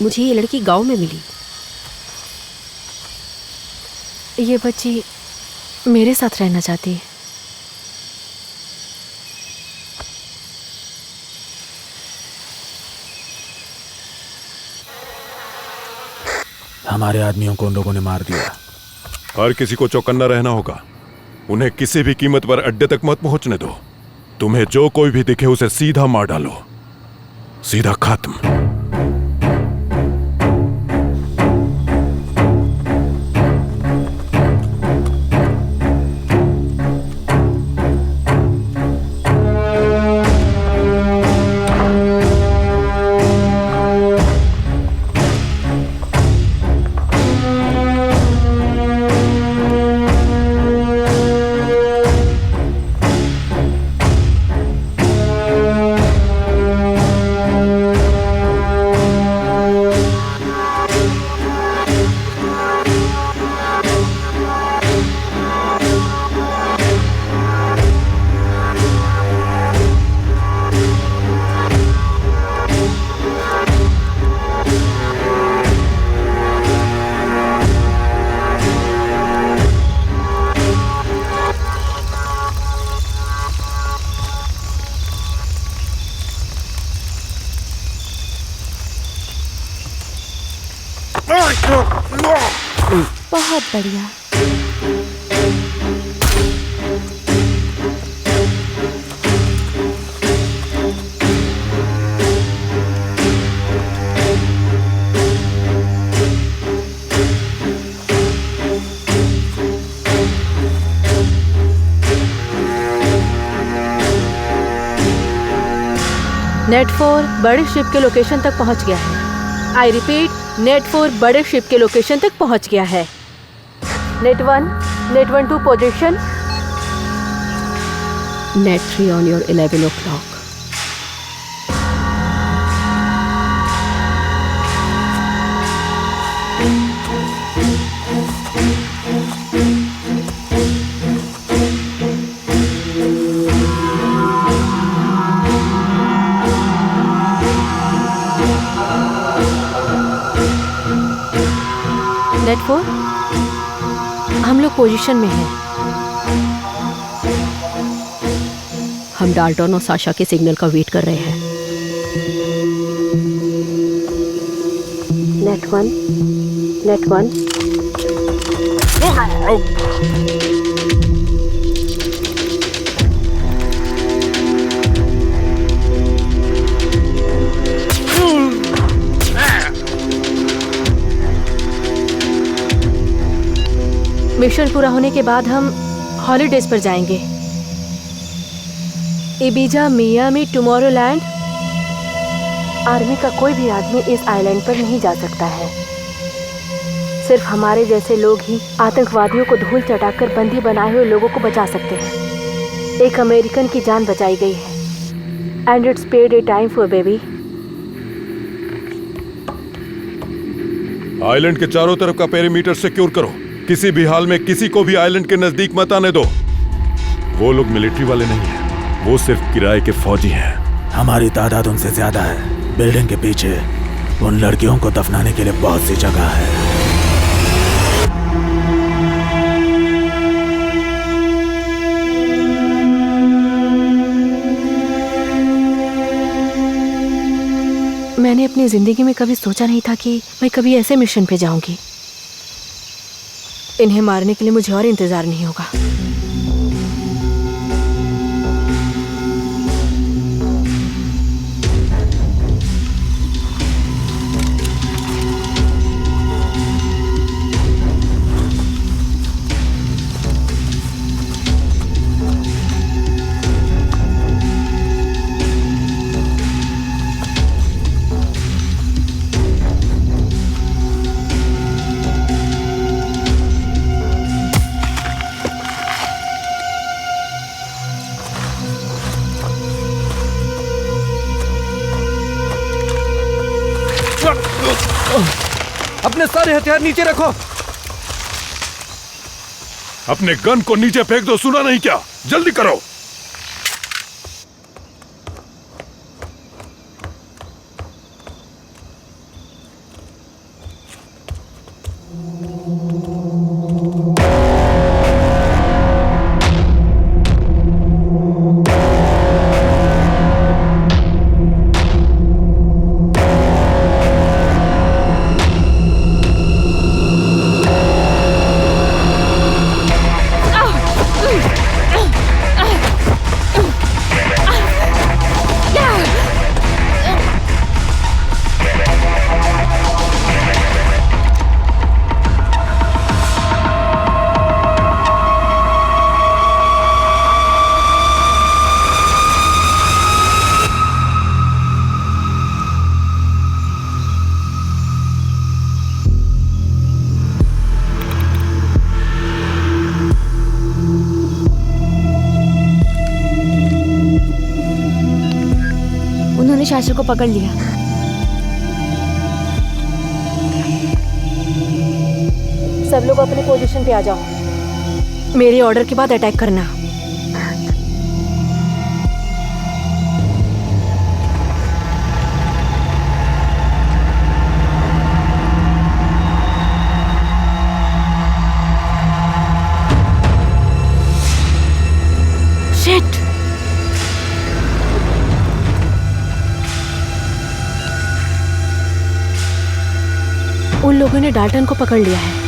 G: मुझे ये लड़की गांव में मिली।
B: ये बच्ची मेरे साथ रहना चाहती है।
D: हमारे आदमियों को उन लोगों ने मार दिया।
A: हर किसी को चौकन्ना रहना होगा। उन्हें किसी भी कीमत पर अड्डे तक मत पहुंचने दो। तुम्हें जो कोई भी दिखे उसे सीधा मार डालो, सीधा खत्म।
H: बहुत बढ़िया।
B: नेट 4 बड़े शिप के लोकेशन तक पहुंच गया है। आई रिपीट, नेट 4 बड़े शिप के लोकेशन तक पहुंच गया है। Net 1 to position.
G: Net 3 on your 11 o'clock।
B: Net 4, हम लोग पोजीशन में हैं।
G: हम डाल्टन और साशा के सिग्नल का वेट कर रहे हैं।
B: नेट 1 मिशन पूरा होने के बाद हम हॉलीडेज पर जाएंगे। Ibiza, Miami, Tomorrowland. आर्मी का कोई भी आदमी इस आइलैंड पर नहीं जा सकता है। सिर्फ हमारे जैसे लोग ही आतंकवादियों को धूल चटाकर बंदी बनाए हुए लोगों को बचा सकते हैं। एक अमेरिकन की जान बचाई गई है। And it's paid A time for baby.
A: Island के चारों तरफ का पेरीमीटर सिक्योर करो। किसी भी हाल में किसी को भी आइलैंड के नजदीक मत आने दो। वो लोग मिलिट्री वाले नहीं हैं, वो सिर्फ किराए के फौजी हैं।
D: हमारी तादाद उनसे ज्यादा है। बिल्डिंग के पीछे उन लड़कियों को दफनाने के लिए बहुत सी जगह है।
B: मैंने अपनी जिंदगी में कभी सोचा नहीं था कि मैं कभी ऐसे मिशन पे जाऊंगी। इन्हें मारने के लिए मुझे और इंतजार नहीं होगा।
C: अपने सारे हथियार नीचे रखो।
A: अपने गन को नीचे फेंक दो। सुना नहीं क्या? जल्दी करो।
E: उन्होंने शास्त्र को पकड़ लिया।
B: सब लोग अपनी पोजीशन पे आ जाओ। मेरे ऑर्डर के बाद अटैक करना। शिट! उन लोगों ने डाल्टन को पकड़ लिया है।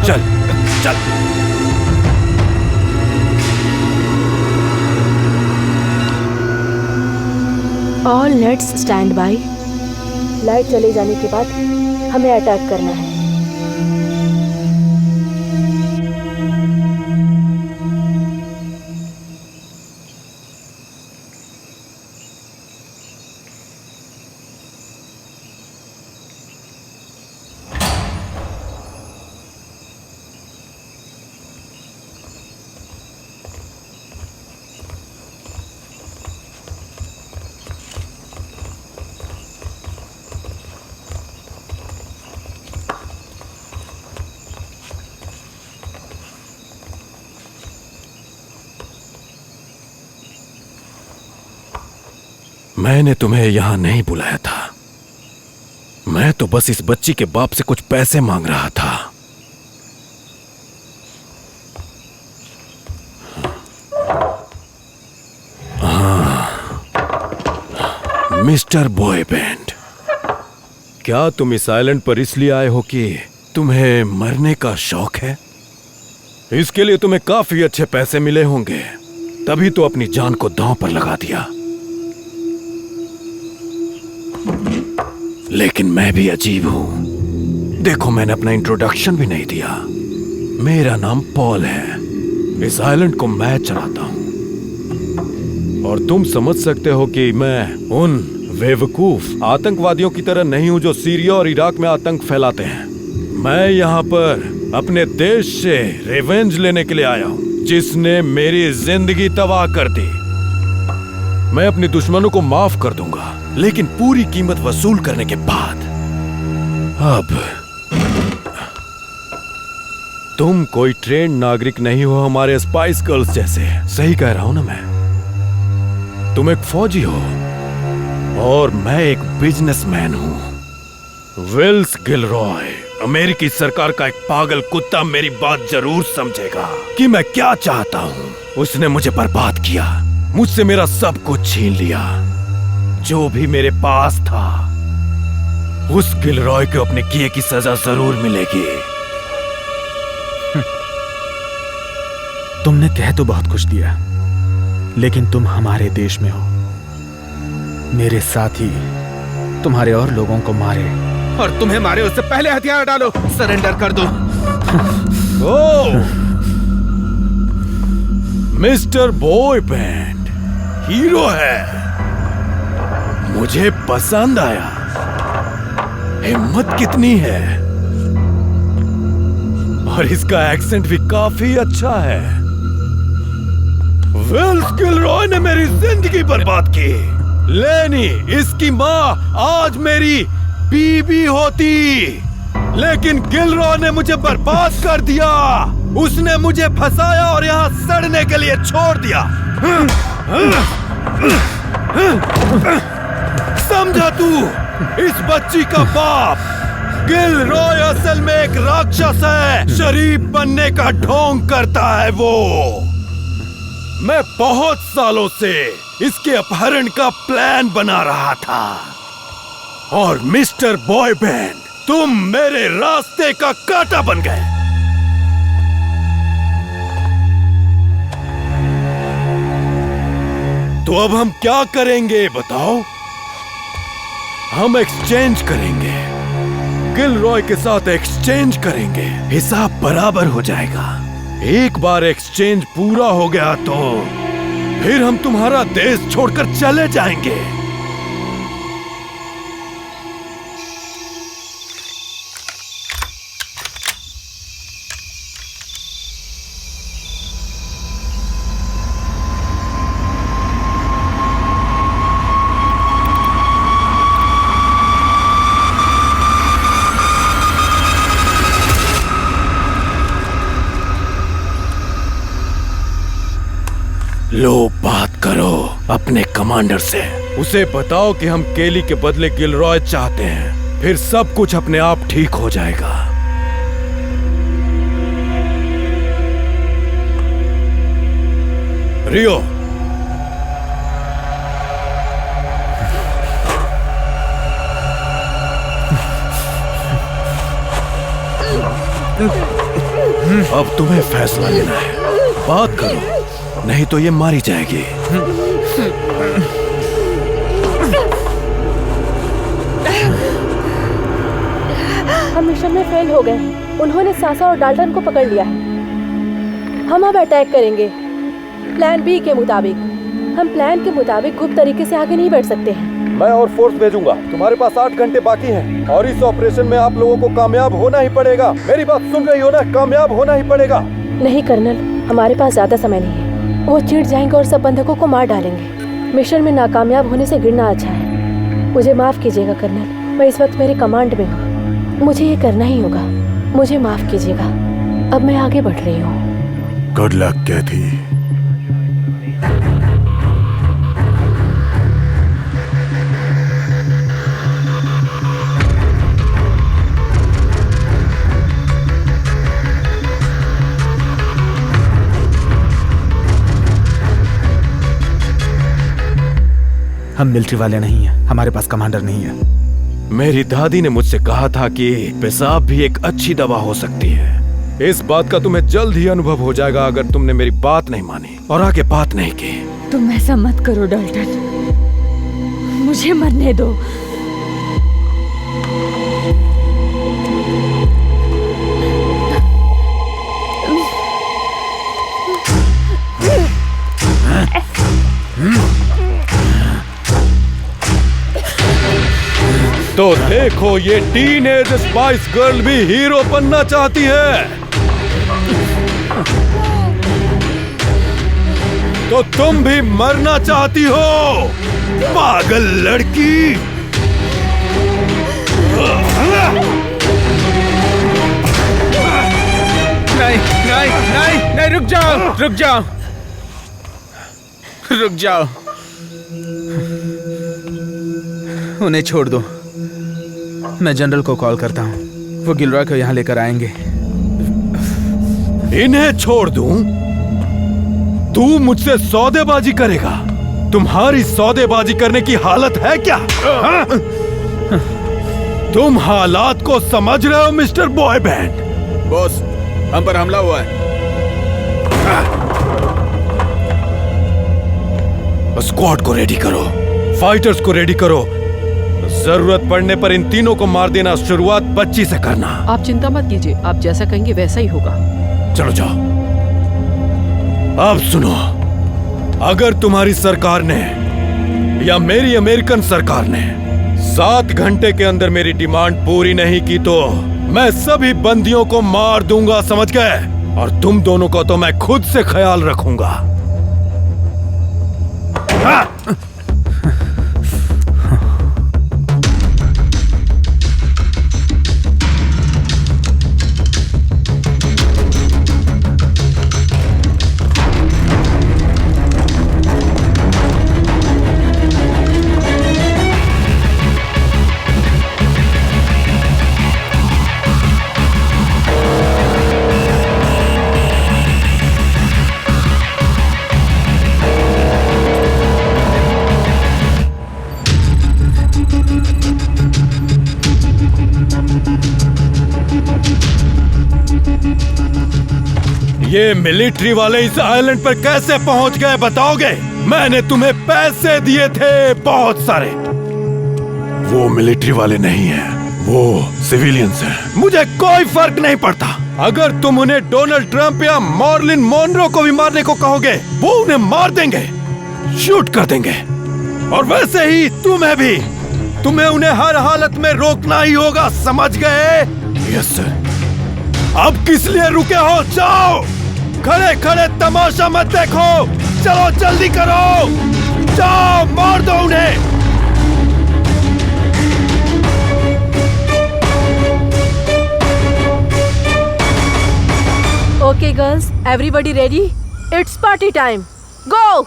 C: चल चल।
B: All let's stand by. Light चले जाने के बाद हमें अटैक करना है।
C: मैंने तुम्हें यहां नहीं बुलाया था। मैं तो बस इस बच्ची के बाप से कुछ पैसे मांग रहा था। मिस्टर बॉयबैंड, क्या तुम इस आइलैंड पर इसलिए आए हो कि तुम्हें मरने का शौक है? इसके लिए तुम्हें काफी अच्छे पैसे मिले होंगे, तभी तो अपनी जान को दांव पर लगा दिया। लेकिन मैं भी अजीब हूं। देखो, मैंने अपना इंट्रोडक्शन भी नहीं दिया। मेरा नाम पॉल है। इस आइलैंड को मैं चलाता हूं। और तुम समझ सकते हो कि मैं उन बेवकूफ आतंकवादियों की तरह नहीं हूं जो सीरिया और इराक में आतंक फैलाते हैं। मैं यहां पर अपने देश से रिवेंज लेने के लिए आया हूं, जिसने मेरी जिंदगी तबाह कर दी। मैं अपने दुश्मनों को माफ कर दूंगा, लेकिन पूरी कीमत वसूल करने के बाद। अब तुम कोई ट्रेंड नागरिक नहीं हो हमारे स्पाइस गर्ल्स जैसे। सही कह रहा हूं ना मैं? तुम एक फौजी हो और मैं एक बिजनेसमैन हूं। विल्स गिलरॉय, अमेरिकी सरकार का एक पागल कुत्ता मेरी बात जरूर समझेगा कि मैं क्या चाहता हूं। उसने मुझे बर्बाद किया, मुझसे मेरा सब कुछ छीन लिया जो भी मेरे पास था। उस गिलरॉय को अपने किए की सजा जरूर मिलेगी।
F: तुमने कह तो बहुत कुछ दिया, लेकिन तुम हमारे देश में हो। मेरे साथी तुम्हारे और लोगों को मारे और तुम्हें मारे उससे पहले हथियार डालो, सरेंडर कर दो।
C: ओह, मिस्टर बॉयबैंड हीरो है, मुझे पसंद आया। हिम्मत कितनी है, और इसका एक्सेंट भी काफी अच्छा है। विल्स गिलरॉय ने मेरी जिंदगी बर्बाद की। लेनी, इसकी माँ आज मेरी बीबी होती, लेकिन गिलरॉय ने मुझे बर्बाद कर दिया। उसने मुझे फंसाया और यहाँ सड़ने के लिए छोड़ दिया। समझा तू? इस बच्ची का बाप गिलरॉय असल में एक राक्षस है। शरीफ बनने का ढोंग करता है वो। मैं बहुत सालों से इसके अपहरण का प्लान बना रहा था, और मिस्टर बॉयबैंड, तुम मेरे रास्ते का कांटा बन गए। तो अब हम क्या करेंगे बताओ? हम एक्सचेंज करेंगे, गिलरॉय के साथ एक्सचेंज करेंगे। हिसाब बराबर हो जाएगा। एक बार एक्सचेंज पूरा हो गया तो फिर हम तुम्हारा देश छोड़कर चले जाएंगे।
A: लो बात करो अपने कमांडर से। उसे बताओ कि हम केली के बदले गिलरॉय चाहते हैं, फिर सब कुछ अपने आप ठीक हो जाएगा। रियो, अब तुम्हें फैसला लेना है। बात करो, नहीं तो ये मारी जाएगी।
B: हम मिशन में फेल हो गए। उन्होंने सासा और डाल्टन को पकड़ लिया है। हम अब अटैक करेंगे प्लान बी के मुताबिक। हम प्लान के मुताबिक गुप्त तरीके से आगे नहीं बढ़ सकते हैं।
C: मैं और फोर्स भेजूंगा। तुम्हारे पास 8 घंटे बाकी हैं और इस ऑपरेशन में आप लोगों को कामयाब होना ही पड़ेगा। मेरी बात सुन रही हो ना? कामयाब होना ही पड़ेगा।
B: नहीं कर्नल, हमारे पास ज्यादा समय नहीं है। वो चिढ़ जाएंगे और सब बंधकों को मार डालेंगे। मिशन में नाकामयाब होने से गिरना अच्छा है। मुझे माफ कीजिएगा कर्नल, मैं इस वक्त मेरे कमांड में हूँ। मुझे ये करना ही होगा। मुझे माफ कीजिएगा। अब मैं आगे बढ़ रही हूँ।
D: गुड लक कैथी।
F: हम मिलिट्री वाले नहीं हैं, हमारे पास कमांडर नहीं है।
A: मेरी दादी ने मुझसे कहा था कि पेशाब भी एक अच्छी दवा हो सकती है।
C: इस बात का तुम्हें जल्द ही अनुभव हो जाएगा अगर तुमने मेरी बात नहीं मानी
A: और आगे बात नहीं की।
E: तुम ऐसा मत करो डाल्टन, मुझे मरने दो।
A: तो देखो, ये टीनेज स्पाइस गर्ल भी हीरो बनना चाहती है। तो तुम भी मरना चाहती हो, पागल लड़की।
F: नहीं नहीं नहीं नहीं, रुक जाओ रुक जाओ रुक जाओ। उन्हें छोड़ दो, मैं जनरल को कॉल करता हूँ। वो गिलरॉय को यहाँ लेकर आएंगे।
A: इन्हें छोड़ दूं? तू मुझसे सौदेबाजी करेगा? तुम्हारी सौदेबाजी करने की हालत है क्या? हाँ? तुम हालात को समझ रहे हो मिस्टर बॉय बैंड?
F: बॉस, हम पर हमला हुआ है।
A: स्क्वाड को रेडी करो, फाइटर्स को रेडी करो। जरूरत पड़ने पर इन तीनों को मार देना। शुरुआत बच्ची से करना।
G: आप चिंता मत कीजिए, आप जैसा कहेंगे वैसा ही होगा।
A: चलो जाओ। अब सुनो, अगर तुम्हारी सरकार ने या मेरी अमेरिकन सरकार ने 7 घंटे के अंदर मेरी डिमांड पूरी नहीं की तो मैं सभी बंदियों को मार दूंगा, समझ गए? और तुम दोनों को तो मैं खुद से ख्याल रखूंगा। हाँ? ये मिलिट्री वाले इस आइलैंड पर कैसे पहुंच गए बताओगे? मैंने तुम्हें पैसे दिए थे बहुत सारे। वो मिलिट्री वाले नहीं हैं, वो सिविलियंस हैं। मुझे कोई फर्क नहीं पड़ता। अगर तुम उन्हें डोनाल्ड ट्रंप या मॉर्लिन मोनरो को भी मारने को कहोगे, वो उन्हें मार देंगे, शूट कर देंगे। और वैसे ही तुम्हें भी, तुम्हें उन्हें हर हालत में रोकना ही होगा, समझ गए? Yes sir. अब किस लिए रुके हो? जाओ, खड़े खड़े तमाशा मत देखो, चलो जल्दी करो, जाओ मार दो उन्हें।
B: Okay girls, everybody ready? It's party time. Go.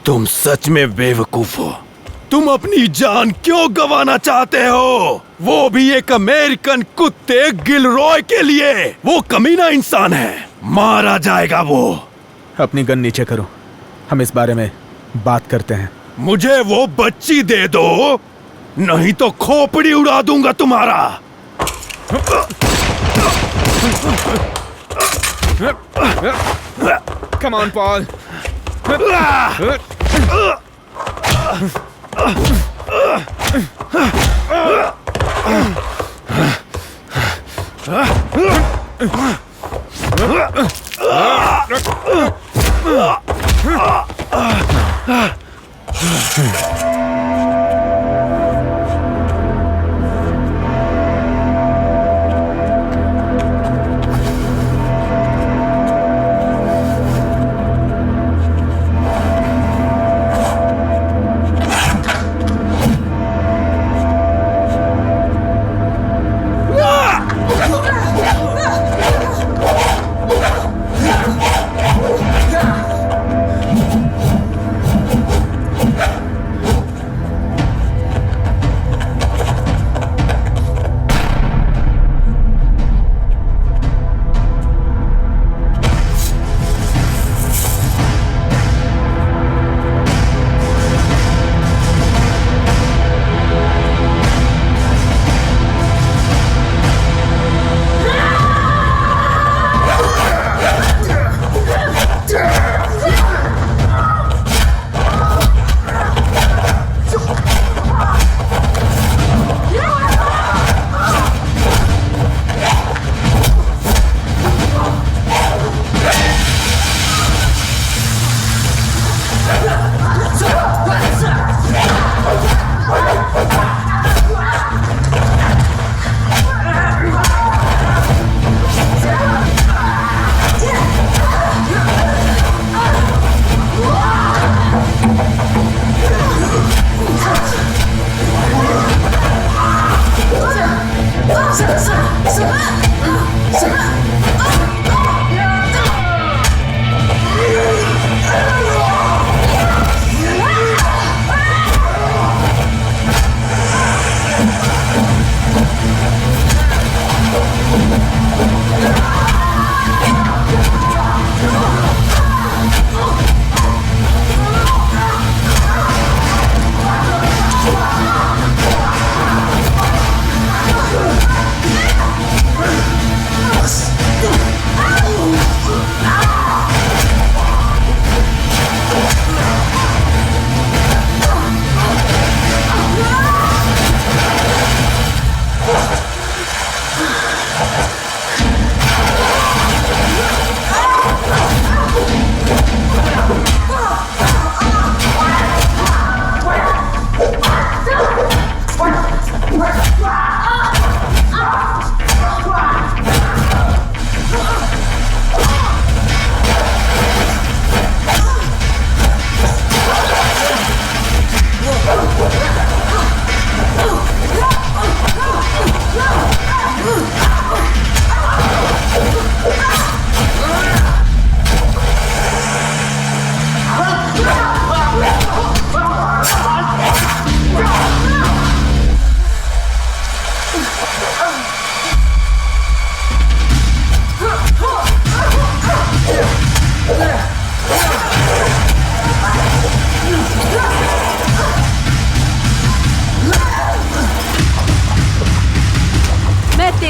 A: तुम सच में बेवकूफ हो। तुम अपनी जान क्यों गंवाना चाहते हो? वो भी एक अमेरिकन कुत्ते गिलरॉय के लिए। वो कमीना इंसान है, मारा जाएगा वो।
F: अपनी गन नीचे करो, हम इस बारे में बात करते हैं।
A: मुझे वो बच्ची दे दो, नहीं तो खोपड़ी उड़ा दूंगा तुम्हारा।
F: Come on Paul.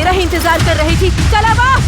B: तेरा ही इंतजार कर रही थी। चला वाह।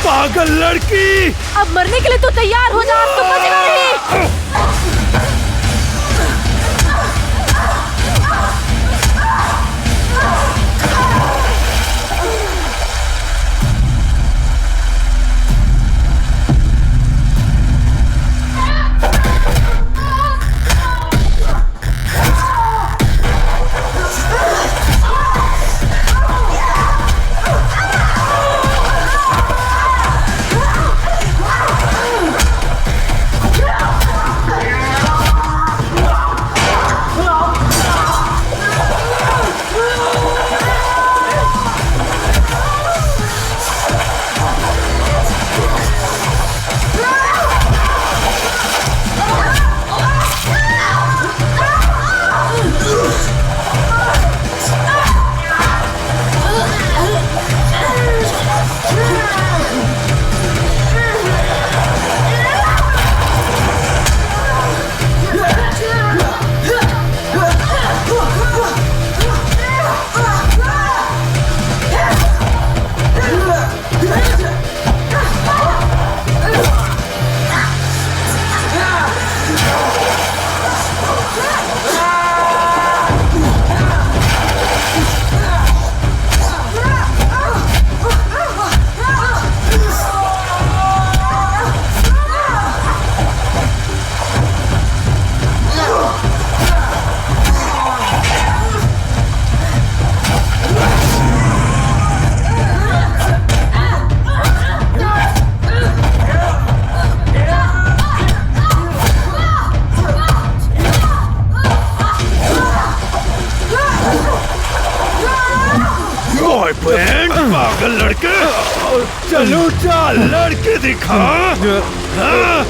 A: पागल लड़की!
B: अब मरने के लिए तू तैयार हो जा, तू बचेगा नहीं।
A: बॉयफ्रेंड, पागल लड़के, चलो चाल लड़के दिखा। हाँ?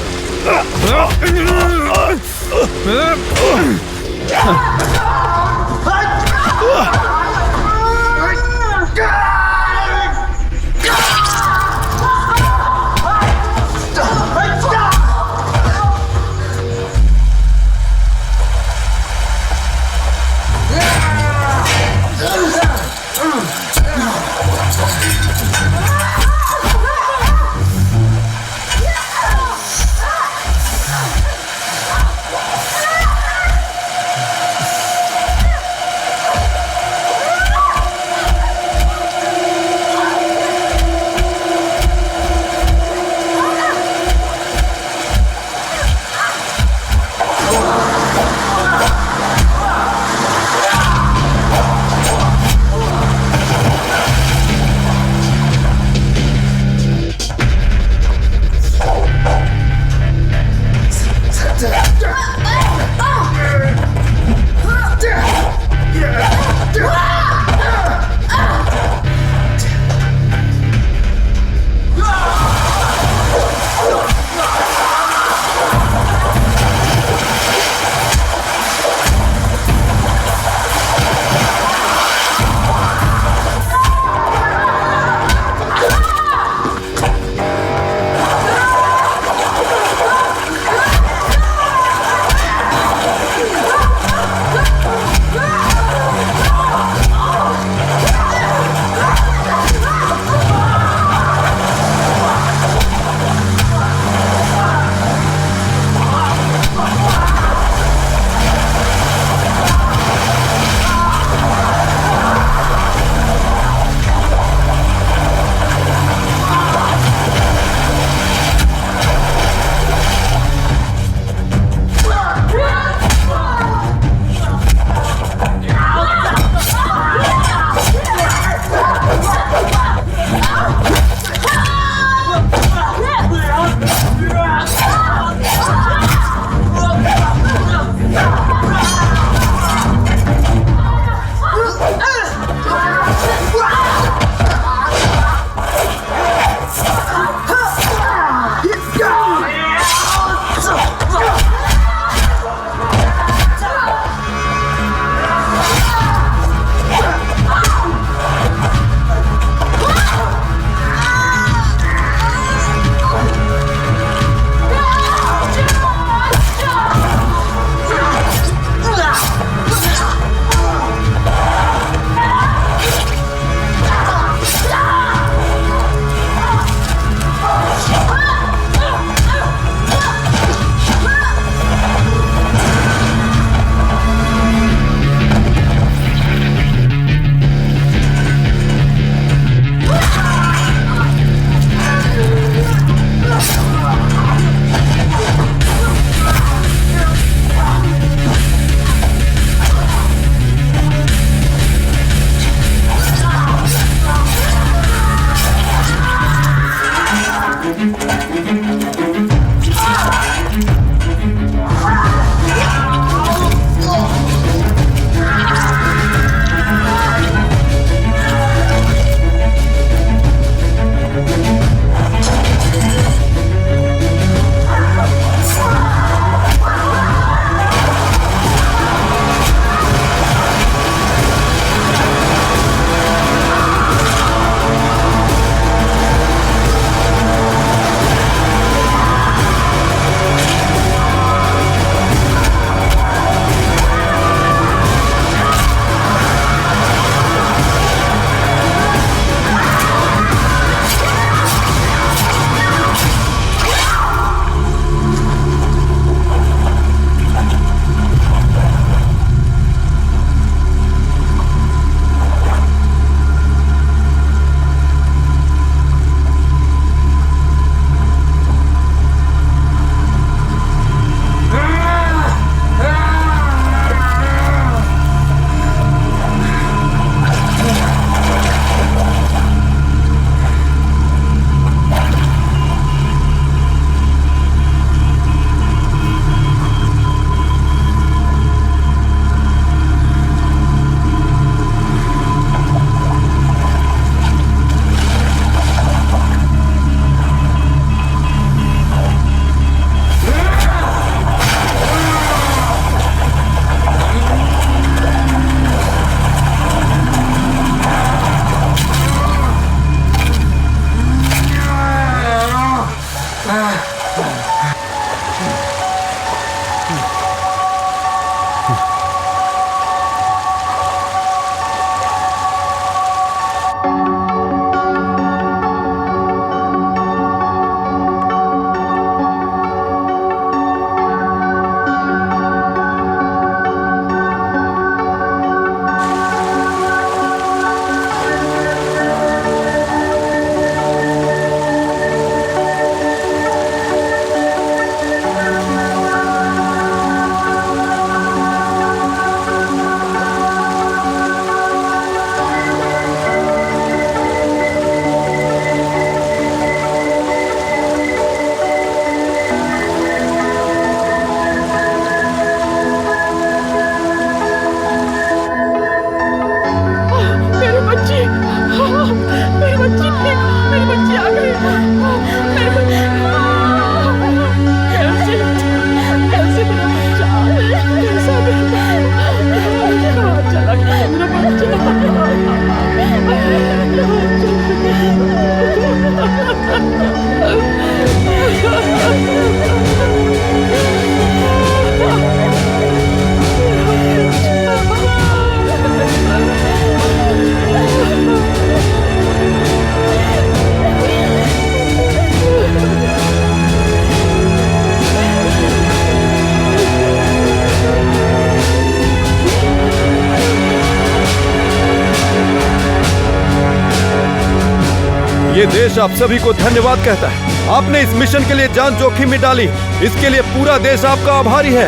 C: ये देश आप सभी को धन्यवाद कहता है। आपने इस मिशन के लिए जान जोखिम में डाली, इसके लिए पूरा देश आपका आभारी है।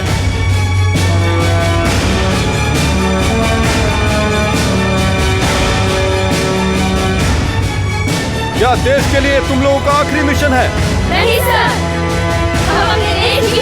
C: क्या देश के लिए तुम लोगों का आखिरी मिशन है?
H: नहीं सर, हम अपने देश की